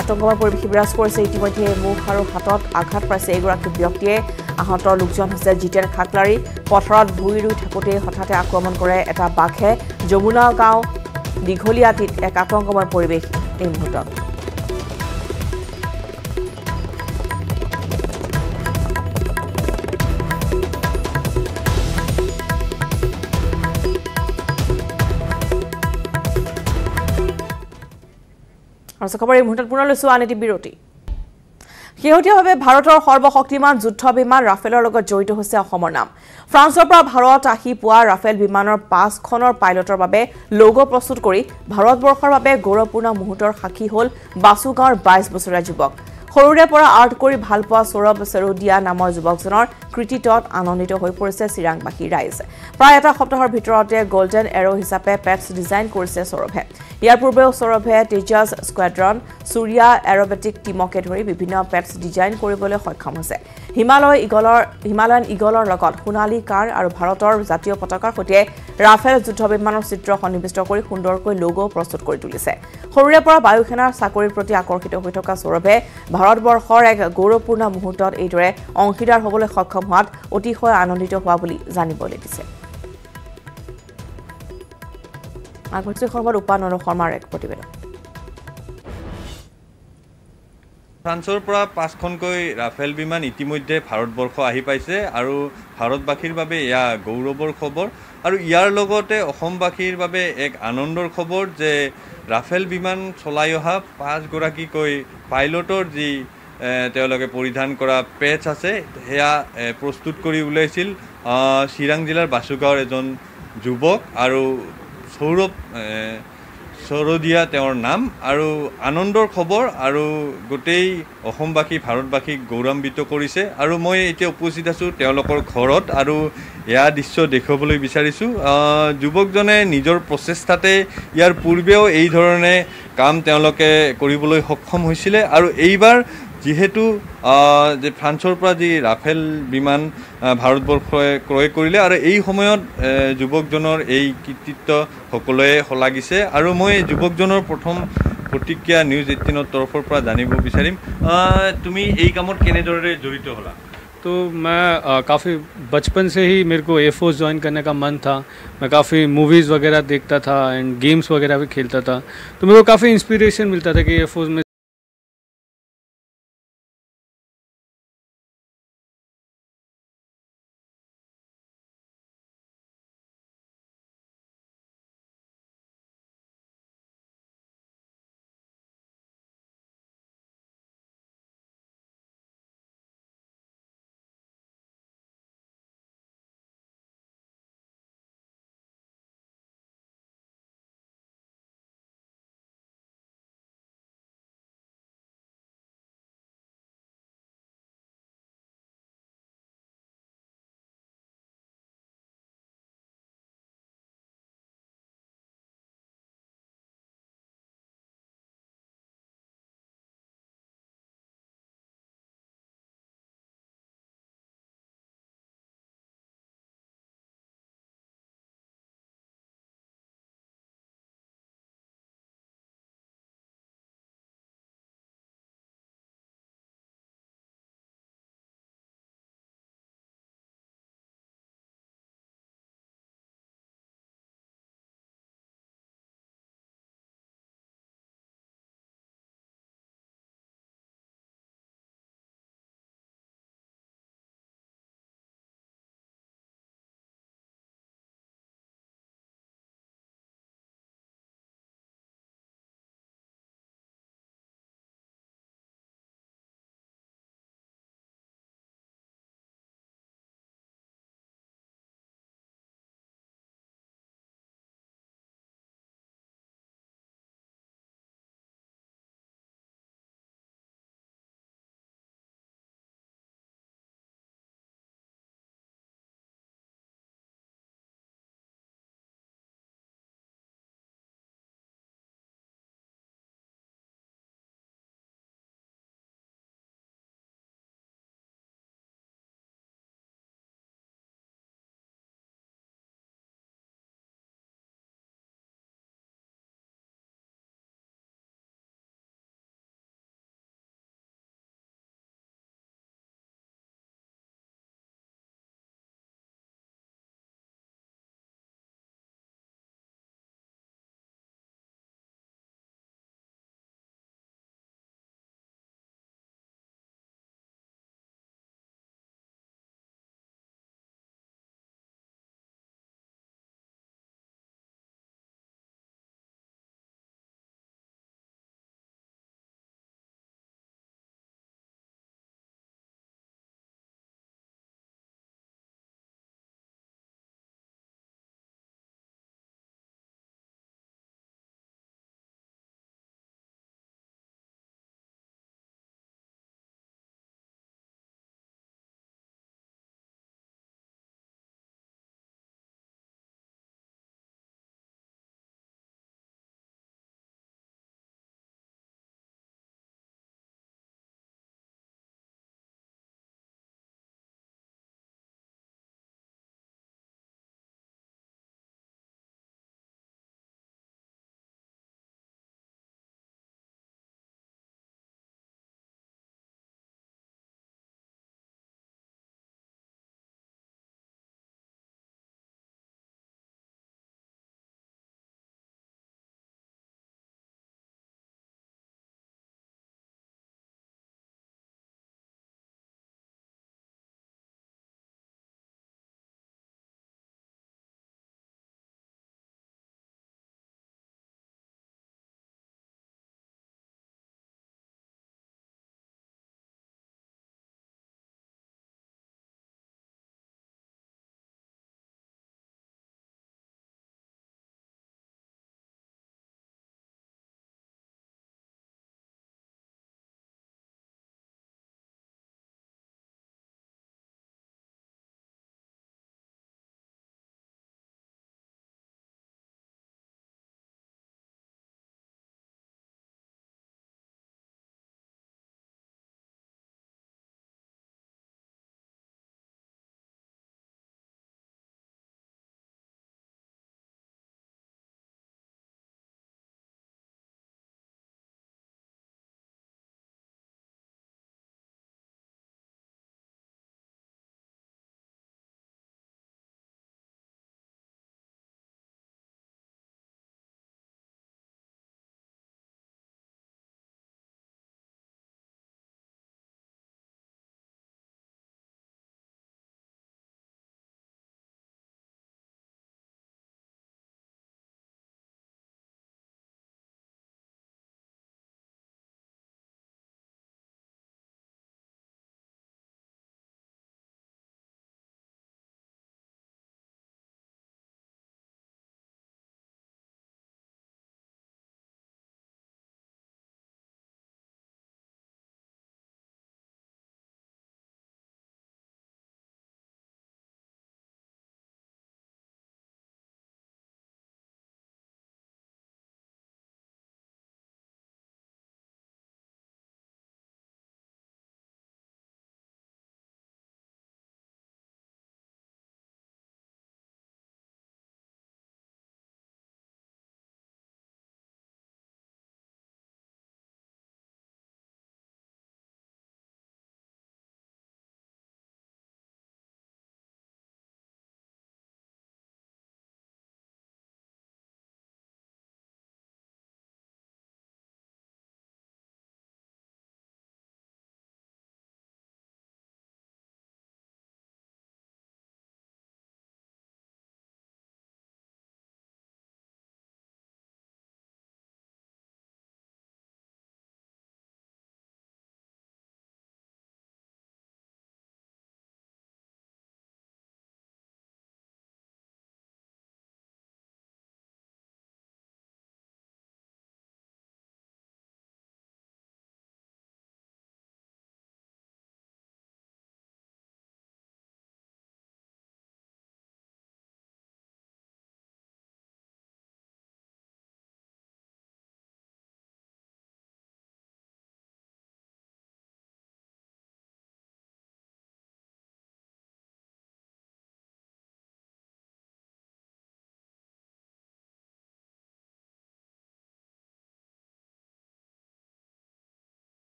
আতংকময় পৰিৱেশে বিৰাজ কৰিছে। ইতিমধ্যে মুখ আৰু হাতত আঘাত পাইছে এগৰাকী ব্যক্তিয়ে। আহত লোকজন হৈছে জিতেন খাকলাৰী। পথাৰত ভুই ৰুই থাকোঁতে হঠাতে আক্ৰমণ কৰে এটা বাঘে। যমুনা গাঁও দীঘলীয়াটিত এক আতংকময় পৰিৱেশ এই মুহূৰ্তত। আৰু খবৰ এই মুহূৰ্তত পুনৰ লৈছো আন এটি বিৰতি। শেহতীয়াভাৱে ভাৰতৰ সৰ্বশক্তিমান যুদ্ধ বিমান ৰাফেলৰ লগত জড়িত হৈছে অসমৰ নাম। ফ্ৰান্সৰ পৰা ভাৰত আহি পোৱা ৰাফেল বিমানৰ 5খনৰ পাইলটৰ বাবে লোগো প্ৰস্তুত কৰি ভাৰতবৰ্ষৰ বাবে গৌৰৱপূৰ্ণ মুহূৰ্তৰ সাক্ষী হ'ল বাছুগাঁৱৰ 22 বছৰীয়া যুৱক। সৰুৰে পৰা আৰ্ট কৰি ভাল পোৱা সৌৰভ চেৰুদিয়া নামৰ যুৱকজনৰ কৃতিত্বত আনন্দিত হৈ পৰিছে চিৰাংবাসী ৰাইজ। প্ৰায় এটা সপ্তাহৰ ভিতৰতে গল্ডেন এৰো হিচাপে পেটছ ডিজাইন কৰিছে সৌৰভে। ইয়াৰ পূৰ্বেও সৌৰভে তেজাছ স্কোৱাড্ৰন, সূৰ্যা এৰবেটিক টিমকে ধৰি বিভিন্ন পেটছ ডিজাইন কৰিবলৈ সক্ষম হৈছে। হিমালয়ান ইগলৰ লগত সোণালী কাৰ আৰু ভাৰতৰ জাতীয় পতাকাৰ সৈতে ৰাফেল যুদ্ধ বিমানৰ চিত্ৰ সন্নিৱিষ্ট কৰি সুন্দৰকৈ লোগো প্ৰস্তুত কৰি তুলিছে। সৰুৰে পৰা বায়ু সেনাৰ চাকৰিৰ প্ৰতি আকৰ্ষিত হৈ থকা সৌৰভে ভাৰতবৰ্ষৰ এক গৌৰৱপূৰ্ণ মুহূৰ্তত এইদৰে অংশীদাৰ হ'বলৈ সক্ষম হোৱাত অতিশয় আনন্দিত হোৱা বুলি জানিবলৈ দিছে। আগতে খবৰ উপানন্দ শৰ্মাৰ এক প্ৰতিবেদন। ফ্ৰান্সৰ পৰা 5খনকৈ ৰাফেল বিমান ইতিমধ্যে ভাৰতবৰ্ষ আহি পাইছে আৰু ভাৰতবাসীৰ বাবে এয়া গৌৰৱৰ খবৰ। আৰু ইয়াৰ লগতে অসমবাসীৰ বাবে এক আনন্দৰ খবৰ যে ৰাফেল বিমান চলাই অহা 5গৰাকীকৈ পাইলটৰ যি তেওঁলোকে পৰিধান কৰা পেটছ আছে সেয়া প্ৰস্তুত কৰি ওলাইছিল চিৰাং জিলাৰ বাছুগাঁৱৰ এজন যুৱক আৰু সৌৰভ চেৰুদিয়া তেওঁৰ নাম। আৰু আনন্দৰ খবৰ আৰু গোটেই অসমবাসী ভাৰতবাসীক গৌৰৱান্বিত কৰিছে। আৰু মই এতিয়া উপস্থিত আছোঁ তেওঁলোকৰ ঘৰত আৰু এয়া দৃশ্য দেখুৱাবলৈ বিচাৰিছোঁ। যুৱকজনে নিজৰ প্ৰচেষ্টাতে ইয়াৰ পূৰ্বেও এই ধৰণে কাম তেওঁলোকে কৰিবলৈ সক্ষম হৈছিলে আৰু এইবাৰ যিহেতু যে ফ্ৰান্সৰ পৰা যি ৰাফেল বিমান ভাৰতবৰ্ষই ক্ৰয় কৰিলে আৰু এই সময়ত যুৱকজনৰ এই কৃতিত্ব সকলোৱে শলাগিছে। আৰু মই যুৱকজনৰ প্ৰথম প্ৰতিক্ৰিয়া নিউজ 18ৰ তৰফৰ পৰা জানিব বিচাৰিম, তুমি এই কামত কেনেদৰে জড়িত হ'লা? तो मैं काफ़ी बचपन से ही मेरे को एयरफोर्स ज्वाइन करने का मन था। मैं काफ़ी मूवीज़ वगैरह देखता था एंड गेम्स वगैरह भी खेलता था, तो मेरे को काफ़ी इंस्पिरेशन मिलता था कि एयरफोर्स में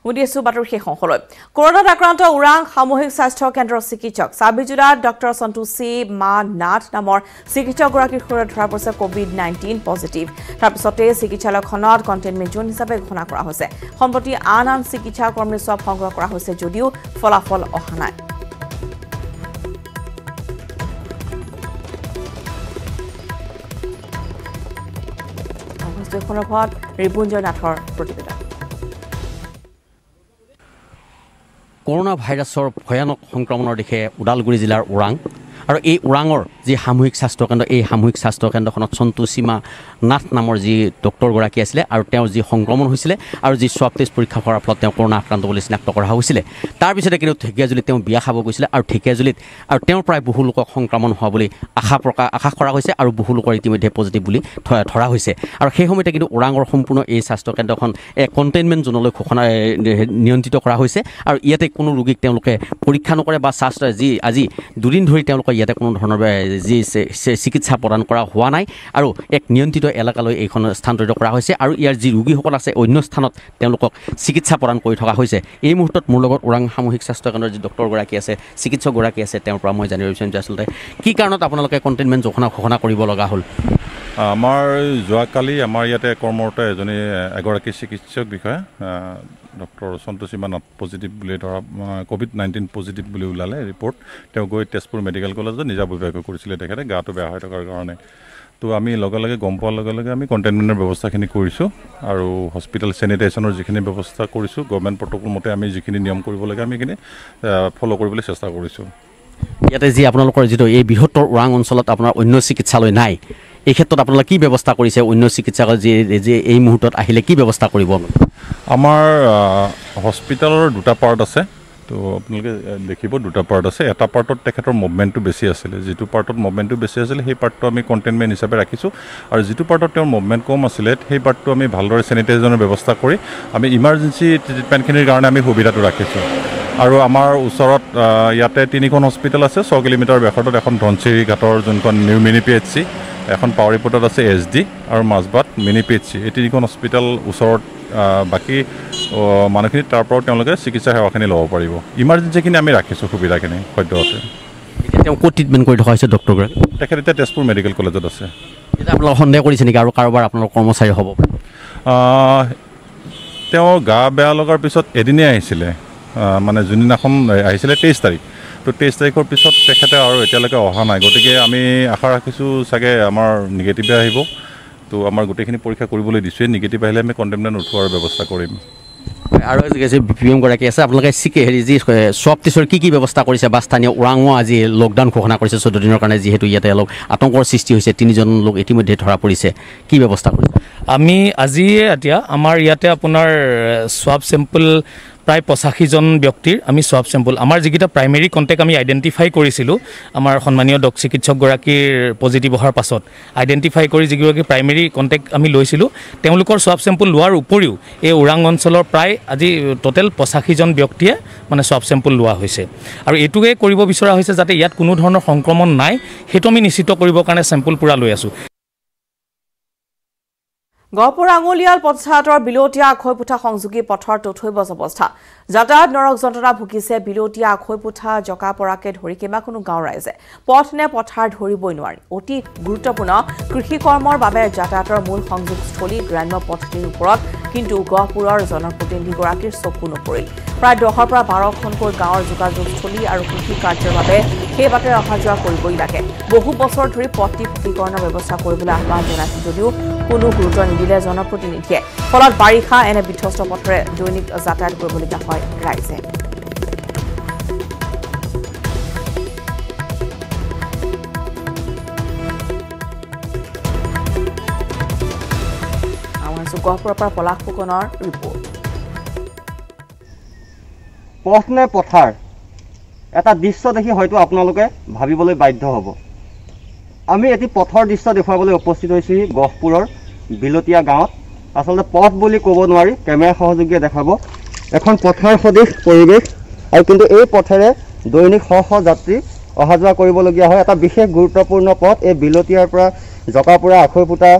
উদ্দেশ্য বাতৰি শেষ অংশলৈ কৰোনাত আক্ৰান্ত ওৰাং সামূহিক স্বাস্থ্য কেন্দ্ৰৰ চিকিৎসক সাবিজুলাত ডক্টৰ সন্তোষী মা নাথ নামৰ চিকিৎসকগৰাকীৰ সৈতে ধৰা পৰিছে কোভিড-19 পজিটিভ তাৰ পিছতে চিকিৎসালয়খনত কণ্টেইনমেণ্ট জোন হিচাপে ঘোষণা কৰা হৈছে সম্প্ৰতি আন চিকিৎসা কৰ্মীৰ সব সংগ্ৰহ কৰা হৈছে যদিও ফলাফল অহা নাই ৰিপুঞ্জয় নাথৰ প্ৰতিবেদন কৰোনা ভাইৰাছৰ ভয়ানক সংক্ৰমণৰ দিশে ওদালগুৰি জিলাৰ ওৰাং আৰু এই ওৰাঙৰ যি সামূহিক স্বাস্থ্য কেন্দ্ৰ এই সামূহিক স্বাস্থ্য কেন্দ্ৰখনত সন্তোষীমা নাথ নামৰ যি ডক্টৰগৰাকী আছিলে আৰু তেওঁৰ যি সংক্ৰমণ হৈছিলে আৰু যি স্বাব টেষ্ট পৰীক্ষা কৰাৰ ফলত তেওঁ কৰোনা আক্ৰান্ত বুলি চিনাক্ত কৰা হৈছিলে তাৰ পিছতে কিন্তু ঢেকীয়াজুলিত তেওঁ বিয়া খাব গৈছিলে আৰু ঢেকীয়াজুলিত আৰু তেওঁৰ প্ৰায় বহু লোকক সংক্ৰমণ হোৱা বুলি আশা কৰা হৈছে আৰু বহু লোকৰ ইতিমধ্যে পজিটিভ বুলি ধৰা হৈছে আৰু সেই সময়তে কিন্তু ওৰাঙৰ সম্পূৰ্ণ এই স্বাস্থ্য কেন্দ্ৰখন কণ্টেইনমেণ্ট জোনলৈ ঘোষণা নিয়ন্ত্ৰিত কৰা হৈছে আৰু ইয়াতে কোনো ৰোগীক তেওঁলোকে পৰীক্ষা নকৰে বা যি আজি দুদিন ধৰি তেওঁলোকে ইয়াতে কোনো ধৰণৰ যি চিকিৎসা প্ৰদান কৰা হোৱা নাই আৰু এক নিয়ন্ত্ৰিত এলেকালৈ এইখন স্থানান্তৰিত কৰা হৈছে আৰু ইয়াৰ যি ৰোগীসকল আছে অন্য স্থানত তেওঁলোকক চিকিৎসা প্ৰদান কৰি থকা হৈছে এই মুহূৰ্তত মোৰ লগত ওৰাং সামূহিক স্বাস্থ্য কেন্দ্ৰৰ যি ডক্টৰগৰাকী আছে চিকিৎসকগৰাকী আছে তেওঁৰ পৰা মই জানিব বিচাৰিম যে আচলতে কি কাৰণত আপোনালোকে কণ্টেইনমেণ্ট ঘোষণা কৰিব লগা হ'ল আমাৰ যোৱাকালি আমাৰ ইয়াতে কৰ্মৰত এগৰাকী চিকিৎসক বিষয়া ডক্টৰ সন্তোষীমা নাথ পজিটিভ বুলি ধৰা কোভিড-19 পজিটিভ বুলি ওলালে ৰিপৰ্ট তেওঁ গৈ তেজপুৰ মেডিকেল কলেজত নিজাববীয়াকৈ কৰিছিলে তেখেতে গাটো বেয়া হৈ থকাৰ কাৰণে তো আমি লগে লগে গম পোৱাৰ লগে লগে আমি কণ্টেইনমেণ্টৰ ব্যৱস্থাখিনি কৰিছোঁ আৰু হস্পিটেল চেনিটাইজেশ্যনৰ যিখিনি ব্যৱস্থা কৰিছোঁ গভৰ্ণমেণ্ট প্ৰট'কল মতে আমি যিখিনি নিয়ম কৰিব লাগে আমি সেইখিনি ফ'ল' কৰিবলৈ চেষ্টা কৰিছোঁ ইয়াতে যি আপোনালোকৰ যিটো এই বৃহত্তৰ ওৰাং অঞ্চলত আপোনাৰ অন্য চিকিৎসালয় নাই এই ক্ষেত্ৰত আপোনালোকে কি ব্যৱস্থা কৰিছে অন্য চিকিৎসালয় যি এই মুহূৰ্তত আহিলে কি ব্যৱস্থা কৰিব আমাৰ হস্পিটেলৰ দুটা পাৰ্ট আছে তো আপোনালোকে দেখিব দুটা পাৰ্ট আছে এটা পাৰ্টত তেখেতৰ মুভমেণ্টটো বেছি আছিলে যিটো পাৰ্টত মুভমেণ্টটো বেছি আছিলে সেই পাৰ্টটো আমি কণ্টেইনমেণ্ট হিচাপে ৰাখিছোঁ আৰু যিটো পাৰ্টত তেওঁৰ মুভমেণ্ট কম আছিলে সেই পাৰ্টটো আমি ভালদৰে চেনিটাইজেশ্যনৰ ব্যৱস্থা কৰি আমি ইমাৰ্জেঞ্চি ট্ৰিটমেণ্টখিনিৰ কাৰণে আমি সুবিধাটো ৰাখিছোঁ আৰু আমাৰ ওচৰত ইয়াতে 3খন হস্পিটেল আছে 6 কিলোমিটাৰ বেকত এখন ধনচিৰি ঘাটৰ যোনখন নিউ মিনি PHC এখন পাৱৰিপটত আছে SD আৰু মাজবাট মিনি PHC এই 3খন হস্পিটেল ওচৰত বাকী মানুহখিনি তাৰ পৰাও তেওঁলোকে চিকিৎসা সেৱাখিনি ল'ব পাৰিব ইমাৰ্জেঞ্চিখিনি আমি ৰাখিছোঁ সুবিধাখিনি সদ্যহতে তেওঁ ক'ত ট্ৰিটমেণ্ট কৰি থকা হৈছে ডক্টৰগৰাকী তেখেত এতিয়া তেজপুৰ মেডিকেল কলেজত আছে এতিয়া আপোনালোকে সন্দেহ কৰিছে নেকি আৰু কাৰোবাৰ আপোনালোকৰ কৰ্মচাৰী হ'ব তেওঁ গা বেয়া লগাৰ পিছত এদিনেই আহিছিলে মানে যোনদিনাখন আহিছিলে 23 তাৰিখ তো 23 তাৰিখৰ পিছত তেখেতে আৰু এতিয়ালৈকে অহা নাই গতিকে আমি আশা ৰাখিছোঁ চাগে আমাৰ নিগেটিভে আহিব তো আমাৰ গোটেইখিনি পৰীক্ষা কৰিবলৈ দিছোঁৱে নিগেটিভ আহিলে আমি কণ্টেইনমেণ্ট উঠোৱাৰ ব্যৱস্থা কৰিম আৰু যি PM-গৰাকী আছে আপোনালোকে যি স্বাব টেষ্টৰ কি ব্যৱস্থা কৰিছে বা স্থানীয় ওৰাঙো আজি লকডাউন ঘোষণা কৰিছে 14 দিনৰ কাৰণে যিহেতু ইয়াতে অলপ আতংকৰ সৃষ্টি হৈছে 3জন লোক ইতিমধ্যে ধৰা পৰিছে কি ব্যৱস্থা কৰিছে আমি আজি এতিয়া আমাৰ ইয়াতে আপোনাৰ স্বাব চেম্পল প্ৰায় 85জন ব্যক্তিৰ আমি স্বাব চেম্পল আমাৰ যিকেইটা প্ৰাইমেৰী কণ্টেক্ট আমি আইডেণ্টিফাই কৰিছিলোঁ আমাৰ সন্মানীয় চিকিৎসকগৰাকীৰ পজিটিভ হোৱাৰ পাছত আইডেণ্টিফাই কৰি যিগৰাকী প্ৰাইমেৰী কণ্টেক্ট আমি লৈছিলোঁ তেওঁলোকৰ স্বাব চেম্পল লোৱাৰ উপৰিও এই ওৰাং অঞ্চলৰ প্ৰায় আজি টোটেল 85জন ব্যক্তিয়ে মানে স্বাব চেম্পল লোৱা হৈছে আৰু এইটোৱে কৰিব বিচৰা হৈছে যাতে ইয়াত কোনো ধৰণৰ সংক্ৰমণ নাই সেইটো আমি নিশ্চিত কৰিবৰ কাৰণে চেম্পল পুৰা লৈ আছোঁ গহপুৰ আঙুলিয়াল পঞ্চায়তৰ বিলতীয়া আখৈপুঠা সংযোগী পথৰ তথৈ অৱস্থা যাতায়াত নৰক যন্ত্ৰণা ভুগিছে বিলতীয়া আখৈপুঠা জকা পৰাকে ধৰি কেইবাখনো গাঁৱৰ ৰাইজে পথ নে পথাৰ ধৰিবই নোৱাৰি অতি গুৰুত্বপূৰ্ণ কৃষি কৰ্মৰ বাবে যাতায়াতৰ মূল সংযোগস্থলী গ্ৰাম্য পথটিৰ ওপৰত কিন্তু গহপুৰৰ জনপ্ৰতিনিধিগৰাকীৰ চকু নপৰিল প্ৰায় 10ৰ পৰা 12খনকৈ গাঁৱৰ যোগাযোগস্থলী আৰু কৃষি কাৰ্যৰ বাবে সেই বাটে অহা যোৱা কৰিবই লাগে বহু বছৰ ধৰি পথটি পকীকৰণৰ ব্যৱস্থা কৰিবলৈ আহ্বান জনাইছে যদিও কোনো গুৰুত্ব নিদিলে জনপ্ৰতিনিধিয়ে ফলত বাৰিষা এনে বিধ্বস্ত পথৰে দৈনিক যাতায়াত কৰিবলগীয়া হয় ৰাইজে গহপুৰৰ পৰা পলাশ ফুকনৰ ৰিপৰ্ট পথ নে পথাৰ এটা দৃশ্য দেখি হয়তো আপোনালোকে ভাবিবলৈ বাধ্য হ'ব আমি এটি পথৰ দৃশ্য দেখুৱাবলৈ উপস্থিত হৈছোঁ গহপুৰৰ বিলতীয়া গাঁৱত আচলতে পথ বুলি ক'ব নোৱাৰি কেমেৰা সহযোগীয়ে দেখাব এখন পথাৰ সদৃশ পৰিৱেশ আৰু কিন্তু এই পথেৰে দৈনিক শ শ যাত্ৰী অহা যোৱা কৰিবলগীয়া হয় এটা বিশেষ গুৰুত্বপূৰ্ণ পথ এই বিলতীয়াৰ পৰা জকাপুৰা আখৈপুটা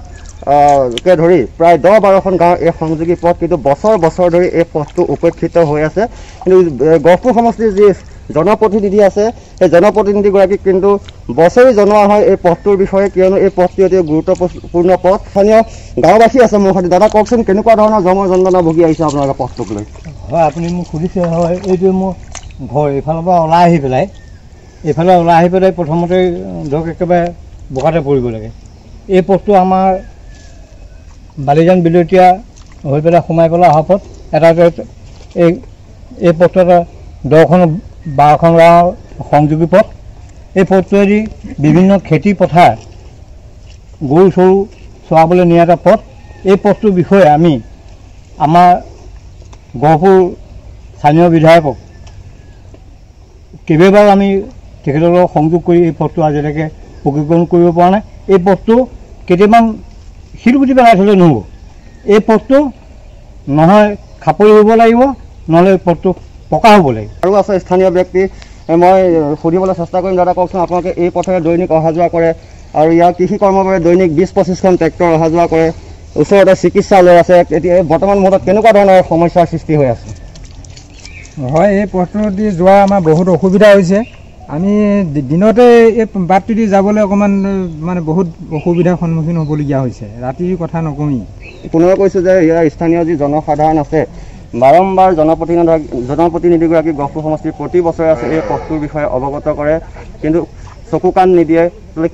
কে ধৰি প্ৰায় 10-12খন গাঁৱৰ এই সংযোগী পথ কিন্তু বছৰ বছৰ ধৰি এই পথটো উপেক্ষিত হৈ আছে। কিন্তু গহপুৰ সমষ্টিৰ যি জনপ্ৰতিনিধি আছে সেই জনপ্ৰতিনিধিগৰাকীক কিন্তু বছৰি জনোৱা হয় এই পথটোৰ বিষয়ে, কিয়নো এই পথটো অতি গুৰুত্বপূৰ্ণ পথ। স্থানীয় গাঁওবাসী আছে মোৰ সৈতে। দাদা কওকচোন, কেনেকুৱা ধৰণৰ জমৰ যন্ত্ৰণা ভুগি আহিছে আপোনালোকে পথটোক লৈ? হয়, আপুনি মোক সুধিছে, হয় এইটো মোৰ ঘৰ এইফালৰ পৰা ওলাই আহি পেলাই প্ৰথমতে ধৰক একেবাৰে বোকাতে পৰিব লাগে। এই পথটো আমাৰ বালিজান বিলতীয়া হৈ পেলাই সোমাই পেলাই অহা পথ। এটা এই পথটো এটা 10-12খন গাঁৱৰ সংযোগী পথ। এই পথটোৱেদি বিভিন্ন খেতি পথাৰ গৰু চৰু চৰাবলৈ নিয়া এটা পথ। এই পথটোৰ বিষয়ে আমি আমাৰ গহপুৰ স্থানীয় বিধায়কক কেইবাবাৰো আমি তেখেতৰ লগত সংযোগ কৰি এই পথটো আজিলৈকে পকীকৰণ কৰিব পৰা নাই। এই পথটো কেইটামান শিলগুটি পেলাই থ'লে নহ'ব। এই পথটো নহয় খাপৰি হ'ব লাগিব, নহ'লে এই পথটো পকা হ'ব লাগিব। আৰু আছে স্থানীয় ব্যক্তি, মই সুধিবলৈ চেষ্টা কৰিম। দাদা কওকচোন, আপোনালোকে এই পথেৰে দৈনিক অহা যোৱা কৰে আৰু ইয়াৰ কৃষি কৰ্মৰ বাবে দৈনিক 20-25খন ট্ৰেক্টৰ অহা যোৱা কৰে। ওচৰতে চিকিৎসালয় আছে। এতিয়া বৰ্তমান মুহূৰ্তত কেনেকুৱা ধৰণৰ সমস্যাৰ সৃষ্টি হৈ আছে? হয়, এই পথটোদি যোৱা আমাৰ বহুত অসুবিধা হৈছে। আমি দিনতে এই বাটটোদি যাবলৈ অকণমান মানে বহুত অসুবিধাৰ সন্মুখীন হ'বলগীয়া হৈছে। ৰাতিৰ কথা নকমেই। পুনৰ কৈছোঁ যে ইয়াৰ স্থানীয় যি জনসাধাৰণ আছে, বাৰম্বাৰ জনপ্ৰতিনিধিগৰাকী গহপুৰ সমষ্টিৰ প্ৰতি বছৰে আছে এই পথটোৰ বিষয়ে অৱগত কৰে, কিন্তু চকু কাণ নিদিয়ে।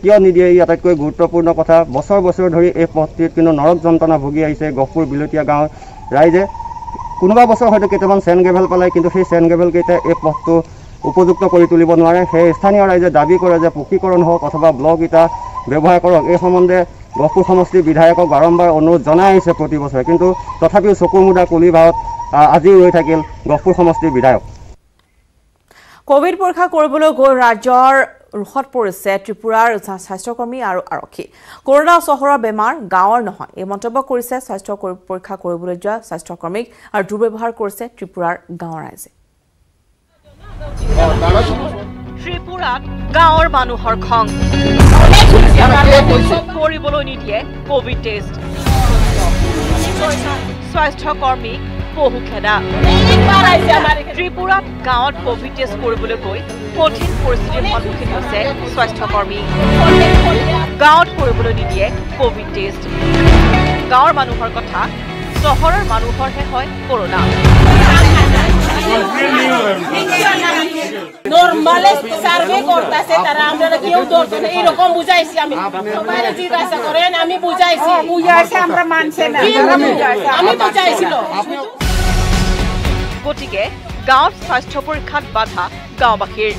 কিয় নিদিয়ে ই আটাইতকৈ গুৰুত্বপূৰ্ণ কথা। বছৰ বছৰ ধৰি এই পথটিত কিন্তু নৰক যন্ত্ৰণা ভুগি আহিছে গহপুৰ বিলতীয়া গাঁৱৰ ৰাইজে। কোনোবা বছৰ হয়তো কেইটামান চেন গ্ৰেভেল পালে, কিন্তু সেই চেন গ্ৰেভেলকেইটা এই পথটো উপযুক্ত কৰি তুলিব নোৱাৰে। সেই স্থানীয় ৰাইজে দাবী কৰে যে পকীকৰণ হওক অথবা ব্লক ইটা ব্যৱহাৰ কৰক। এই সম্বন্ধে গহপুৰ সমষ্টিৰ বিধায়কক বাৰম্বাৰ অনুৰোধ জনাই আহিছে প্ৰতি বছৰে, কিন্তু তথাপিও চকুৰ মুদা কুলি ভাৰত আজি ৰৈ থাকিল গহপুৰ সমষ্টিৰ বিধায়ক। কোভিড পৰীক্ষা কৰিবলৈ গৈ ৰাজ্যৰ ৰোষত পৰিছে ত্ৰিপুৰাৰ স্বাস্থ্যকৰ্মী আৰু আৰক্ষী। কৰোনা চহৰৰ বেমাৰ গাঁৱৰ নহয়, এই মন্তব্য কৰিছে স্বাস্থ্য পৰীক্ষা কৰিবলৈ যোৱা স্বাস্থ্যকৰ্মীক আৰু দুৰ্ব্যৱহাৰ কৰিছে ত্ৰিপুৰাৰ গাঁৱৰ ৰাইজে। ত্ৰিপুৰাত গাঁৱৰ মানুহৰ খং, কৰিবলৈ নিদিয়ে কোভিড টেষ্ট। স্বাস্থ্যকৰ্মীক বহু খেদা। ত্ৰিপুৰাত গাঁৱত কোভিড টেষ্ট কৰিবলৈ গৈ কঠিন পৰিস্থিতিৰ সন্মুখীন হৈছে স্বাস্থ্যকৰ্মী। গাঁৱত কৰিবলৈ নিদিয়ে কোভিড টেষ্ট। গাঁৱৰ মানুহৰ কথা, চহৰৰ মানুহৰহে হয় কৰোনা। নরমালে সার্ভে করতেছে তারা, আমরা কেউ ধরতে না, এরকম বুঝাইছি আমি। সবাই জিজ্ঞাসা করেন, আমি বুঝাইছি, আমরা মানছে না, আমি বুঝাইছিল। গতিকে গাঁৱত স্বাস্থ্য পৰীক্ষাত বাধা গাঁওবাসীৰ।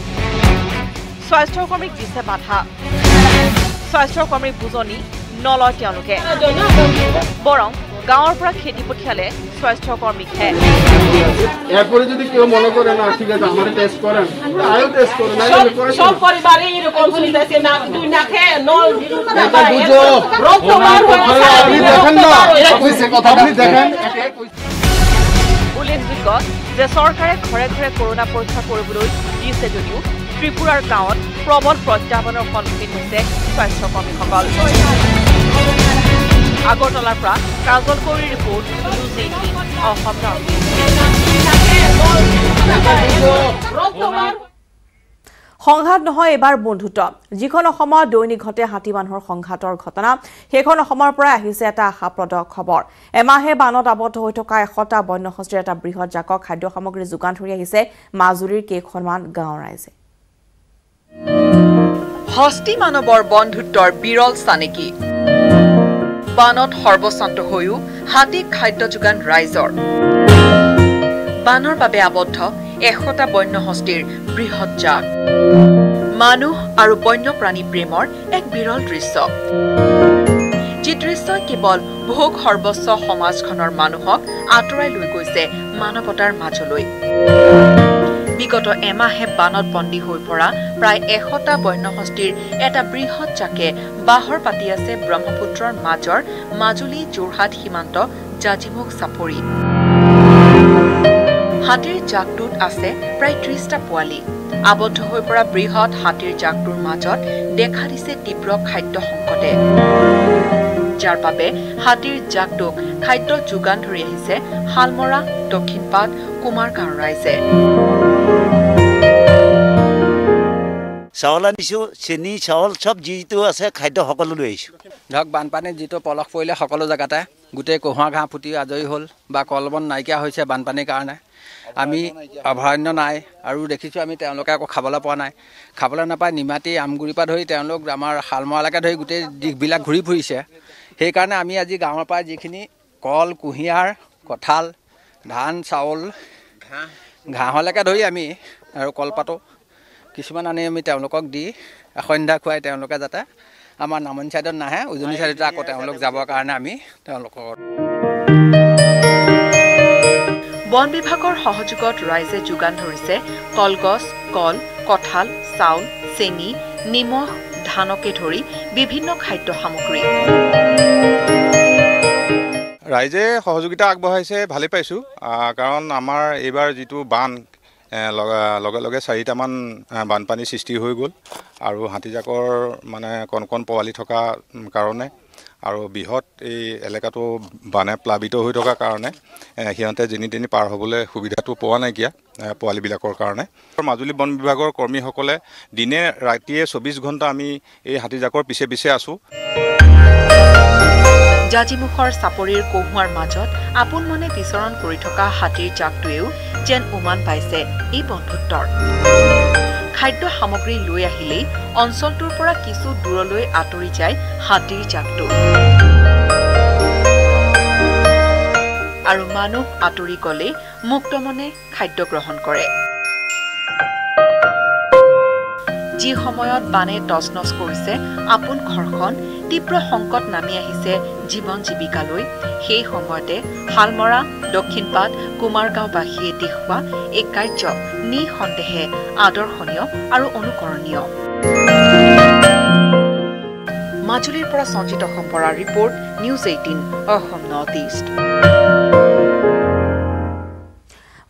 স্বাস্থ্যকৰ্মীক দিছে বাধা। স্বাস্থ্যকৰ্মীৰ বুজনি নলয় তেওঁলোকে, বৰং গাঁৱৰ পৰা খেদি পঠিয়ালে স্বাস্থ্যকৰ্মীকহে। এরপরে যদি কেউ মনে করে না ঠিক আছে আমার টেস্ট করেন, আয়ও টেস্ট করেন। সব পরিবারে এরকম শুনতেছে না, দুই না খেয়ে নল উল্লেখযোগ্য যে চৰকাৰে ঘৰে ঘৰে কৰোনা পৰীক্ষা কৰিবলৈ দিছে যদিও ত্ৰিপুৰাৰ গাঁৱত প্ৰবল প্ৰত্যাহ্বানৰ সন্মুখীন হৈছে স্বাস্থ্যকৰ্মীসকল। আগৰতলাৰ পৰা কাজল কৌৰীৰ ৰিপৰ্ট, নিউজ 18 অসম ডাউন। সংঘাত নহয়, এবাৰ বন্ধুত্ব। যিখন অসমত দৈনিক ঘটে হাতী মানুহৰ সংঘাতৰ ঘটনা, সেইখন অসমৰ পৰা আহিছে এটা আশাপ্ৰদ খবৰ। এমাহে বানত আবদ্ধ হৈ থকা 100টা বন্যহস্তীৰ এটা বৃহৎ জাকক খাদ্য সামগ্ৰী যোগান ধৰি আহিছে মাজুলীৰ কেইখনমান গাঁৱৰ ৰাইজে। হস্তি মানৱৰ বন্ধুত্বৰ বিৰল চানেকি। বানত সৰ্বশান্ত হৈও হাতীক খাদ্য যোগান ৰাইজৰ। বানৰ বাবে আবদ্ধ 100টা বন্যহস্তীৰ বৃহৎ জাক। মানুহ আৰু বন্যপ্ৰাণী প্ৰেমৰ এক বিৰল দৃশ্য, যি দৃশ্যই কেৱল ভোগ সৰ্বস্ব সমাজখনৰ মানুহক আঁতৰাই লৈ গৈছে মানৱতাৰ মাজলৈ। বিগত এমাহে বানত বন্দী হৈ পৰা প্ৰায় 100টা বন্যহস্তীৰ এটা বৃহৎ জাকে বাহৰ পাতি আছে ব্ৰহ্মপুত্ৰৰ মাজৰ মাজুলী যোৰহাট সীমান্ত জাজিমুখ চাপৰিত। হাতীৰ জাকটোত আছে প্ৰায় 30টা পোৱালি। আবদ্ধ হৈ পৰা বৃহৎ হাতীৰ জাকটোৰ মাজত দেখা দিছে তীব্ৰ খাদ্য সংকটে। যাৰ বাবে হাতীৰ জাকটোক খাদ্য যোগান ধৰি আহিছে শালমৰা দক্ষিণপাট কুমাৰগাঁৱৰ ৰাইজে চাউল আনিছোঁ চেনি চাউল চব যিটো আছে খাদ্য সকলো লৈ আহিছোঁ ধৰক বানপানীত যিটো পলস পৰিলে সকলো জেগাতে গোটেই কহুৱা ঘাঁহ ফুটি আজৰি হ'ল বা কলবন নাইকিয়া হৈছে বানপানীৰ কাৰণে আমি অভয়াৰণ্য নাই আৰু দেখিছোঁ আমি তেওঁলোকে আকৌ খাবলৈ পোৱা নাই খাবলৈ নাপায় নিমাতী আমগুৰিৰ পৰা ধৰি তেওঁলোক আমাৰ শালমৰালৈকে ধৰি গোটেই দিশবিলাক ঘূৰি ফুৰিছে সেইকাৰণে আমি আজি গাঁৱৰ পৰা যিখিনি কল কুঁহিয়াৰ কঁঠাল ধান চাউল ঘাঁহলৈকে ধৰি আমি আৰু কলপাতো কিছুমান আনি আমি তেওঁলোকক দি সন্ধ্যা খুৱাই তেওঁলোকে যাতে আমাৰ নামনি ছাইডত নাহে উজনি ছাইডত আকৌ তেওঁলোক যাবৰ কাৰণে আমি তেওঁলোকৰ বন বিভাগৰ সহযোগত ৰাইজে যোগান ধৰিছে কলগছ কল কঁঠাল চাউল চেনি নিমখ ধানকে ধৰি বিভিন্ন খাদ্য সামগ্ৰী ৰাইজে সহযোগিতা আগবঢ়াইছে ভালে পাইছোঁ কাৰণ আমাৰ এইবাৰ যিটো বান লগে লগে 4টামান বানপানী সৃষ্টি হৈ গ'ল আৰু হাতীজাকৰ মানে কণ কণ পোৱালি থকা কাৰণে আৰু বৃহৎ এই এলেকাটো বানে প্লাবিত হৈ থকা কাৰণে সিহঁতে যেনি তেনি পাৰ হ'বলৈ সুবিধাটো পোৱা নাইকিয়া পোৱালিবিলাকৰ কাৰণে মাজুলী বন বিভাগৰ কৰ্মীসকলে দিনে ৰাতিয়ে 24 ঘণ্টা আমি এই হাতীজাকৰ পিছে পিছে আছোঁ জাজিমুখৰ চাপৰিৰ কহুৱাৰ মাজত আপোন মনে বিচৰণ কৰি থকা হাতীৰ জাকটোৱেও যেন উমান পাইছে এই বন্ধুত্বৰ খাদ্য সামগ্ৰী লৈ আহিলেই অঞ্চলটোৰ পৰা কিছু দূৰলৈ আঁতৰি যায় হাতীৰ জাকটো আৰু মানুহ আঁতৰি গ'লে মুক্তমনে খাদ্য গ্ৰহণ কৰে যি সময়ত বানে তছনছ কৰিছে আপোন ঘৰখন তীব্ৰ সংকট নামি আহিছে জীৱন জীৱিকালৈ সেই সময়তে শালমৰা দক্ষিণপাট কুমাৰগাঁওবাসীয়ে দেখুওৱা এই কাৰ্য নিঃসন্দেহে আদৰ্শনীয় আৰু অনুকৰণীয় মাজুলীৰ পৰা সঞ্জিত সম্পৰাৰ report news 18 Assam north east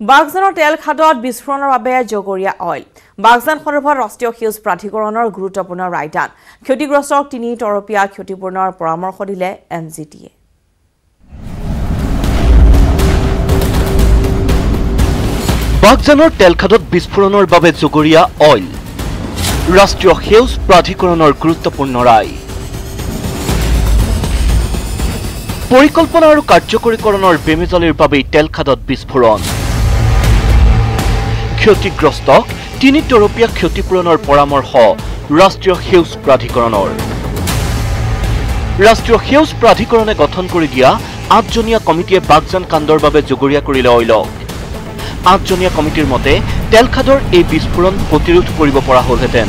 বাগজানৰ তেল খাদত বিস্ফোৰণৰ বাবে জগৰীয়া অইল বাগজান সন্দৰ্ভত ৰাষ্ট্ৰীয় সেউজ প্ৰাধিকৰণৰ গুৰুত্বপূৰ্ণ ৰায়দান ক্ষতিগ্ৰস্তক 3 তৰপীয়া ক্ষতিপূৰণৰ পৰামৰ্শ দিলে এনজিটিয়ে বাগজানৰ তেল খাদত বিস্ফোৰণৰ বাবে জগৰীয়া অইল ৰাষ্ট্ৰীয় সেউজ প্ৰাধিকৰণৰ গুৰুত্বপূৰ্ণ ৰায় পৰিকল্পনা আৰু কাৰ্যকৰীকৰণৰ বেমেজালিৰ বাবে তেল খাদত বিস্ফোৰণ ক্ষতিগ্ৰস্তক 3 তৰপীয়া ক্ষতিপূৰণৰ পৰামৰ্শ ৰাষ্ট্ৰীয় সেউজ প্ৰাধিকৰণৰ ৰাষ্ট্ৰীয় সেউজ প্ৰাধিকৰণে গঠন কৰি দিয়া 8জনীয়া কমিটিয়ে বাগজান কাণ্ডৰ বাবে জগৰীয়া কৰিলে অইলক 8জনীয়া কমিটিৰ মতে তেল খাদৰ এই বিস্ফোৰণ প্ৰতিৰোধ কৰিব পৰা হ'লহেঁতেন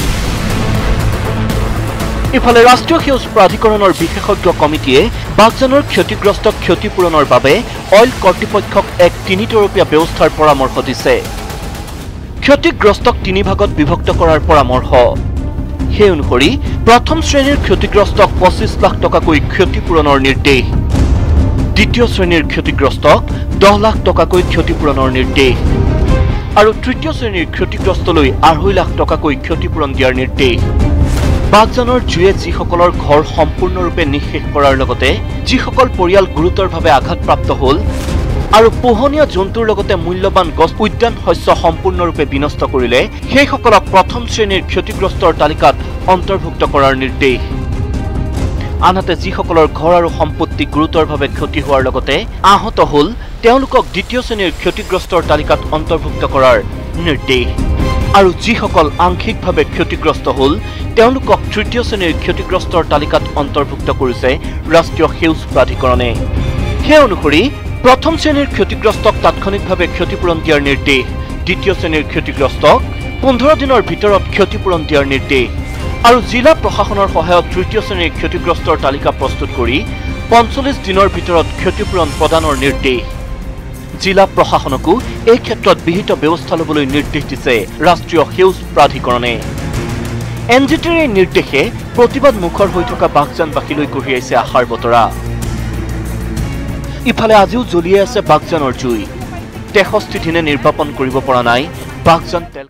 ইফালে ৰাষ্ট্ৰীয় সেউজ প্ৰাধিকৰণৰ বিশেষজ্ঞ কমিটিয়ে বাগজানৰ ক্ষতিগ্ৰস্তক ক্ষতিপূৰণৰ বাবে অইল কৰ্তৃপক্ষক এক 3 তৰপীয়া ব্যৱস্থাৰ পৰামৰ্শ দিছে ক্ষতিগ্ৰস্তক 3 ভাগত বিভক্ত কৰাৰ পৰামৰ্শ সেই অনুসৰি প্ৰথম শ্ৰেণীৰ ক্ষতিগ্ৰস্তক 25 লাখ টকাকৈ ক্ষতিপূৰণৰ নিৰ্দেশ দ্বিতীয় শ্ৰেণীৰ ক্ষতিগ্ৰস্তক 10 লাখ টকাকৈ ক্ষতিপূৰণৰ নিৰ্দেশ আৰু তৃতীয় শ্ৰেণীৰ ক্ষতিগ্ৰস্তলৈ 2.5 লাখ টকাকৈ ক্ষতিপূৰণ দিয়াৰ নিৰ্দেশ বাগজানৰ জুয়ে যিসকলৰ ঘৰ সম্পূৰ্ণৰূপে নিঃশেষ কৰাৰ লগতে যিসকল পৰিয়াল গুৰুতৰভাৱে আঘাতপ্ৰাপ্ত হ'ল আৰু পোহনীয়া জন্তুৰ লগতে মূল্যৱান গছ উদ্যান শস্য সম্পূৰ্ণৰূপে বিনষ্ট কৰিলে সেইসকলক প্ৰথম শ্ৰেণীৰ ক্ষতিগ্ৰস্তৰ তালিকাত অন্তৰ্ভুক্ত কৰাৰ নিৰ্দেশ আনহাতে যিসকলৰ ঘৰ আৰু সম্পত্তি গুৰুতৰভাৱে ক্ষতি হোৱাৰ লগতে আহত হ'ল তেওঁলোকক দ্বিতীয় শ্ৰেণীৰ ক্ষতিগ্ৰস্তৰ তালিকাত অন্তৰ্ভুক্ত কৰাৰ নিৰ্দেশ আৰু যিসকল আংশিকভাৱে ক্ষতিগ্ৰস্ত হ'ল তেওঁলোকক তৃতীয় শ্ৰেণীৰ ক্ষতিগ্ৰস্তৰ তালিকাত অন্তৰ্ভুক্ত কৰিছে ৰাষ্ট্ৰীয় সেউজ প্ৰাধিকৰণে সেই অনুসৰি প্ৰথম শ্ৰেণীৰ ক্ষতিগ্ৰস্তক তাৎক্ষণিকভাৱে ক্ষতিপূৰণ দিয়াৰ নিৰ্দেশ দ্বিতীয় শ্ৰেণীৰ ক্ষতিগ্ৰস্তক 15 দিনৰ ভিতৰত ক্ষতিপূৰণ দিয়াৰ নিৰ্দেশ আৰু জিলা প্ৰশাসনৰ সহায়ত তৃতীয় শ্ৰেণীৰ ক্ষতিগ্ৰস্তৰ তালিকা প্ৰস্তুত কৰি 45 দিনৰ ভিতৰত ক্ষতিপূৰণ প্ৰদানৰ নিৰ্দেশ জিলা প্ৰশাসনকো এই ক্ষেত্ৰত বিহিত ব্যৱস্থা ল'বলৈ নিৰ্দেশ দিছে ৰাষ্ট্ৰীয় সেউজ প্ৰাধিকৰণে এনজিটিৰ এই নিৰ্দেশে প্ৰতিবাদ মুখৰ হৈ থকা বাগজানবাসীলৈ কঢ়িয়াইছে আশাৰ বতৰা ইফালে আজিও জ্বলিয়ে আছে বাগজানৰ জুই 63 দিনে নিৰ্বাপন কৰিব পৰা নাই বাগজান তেল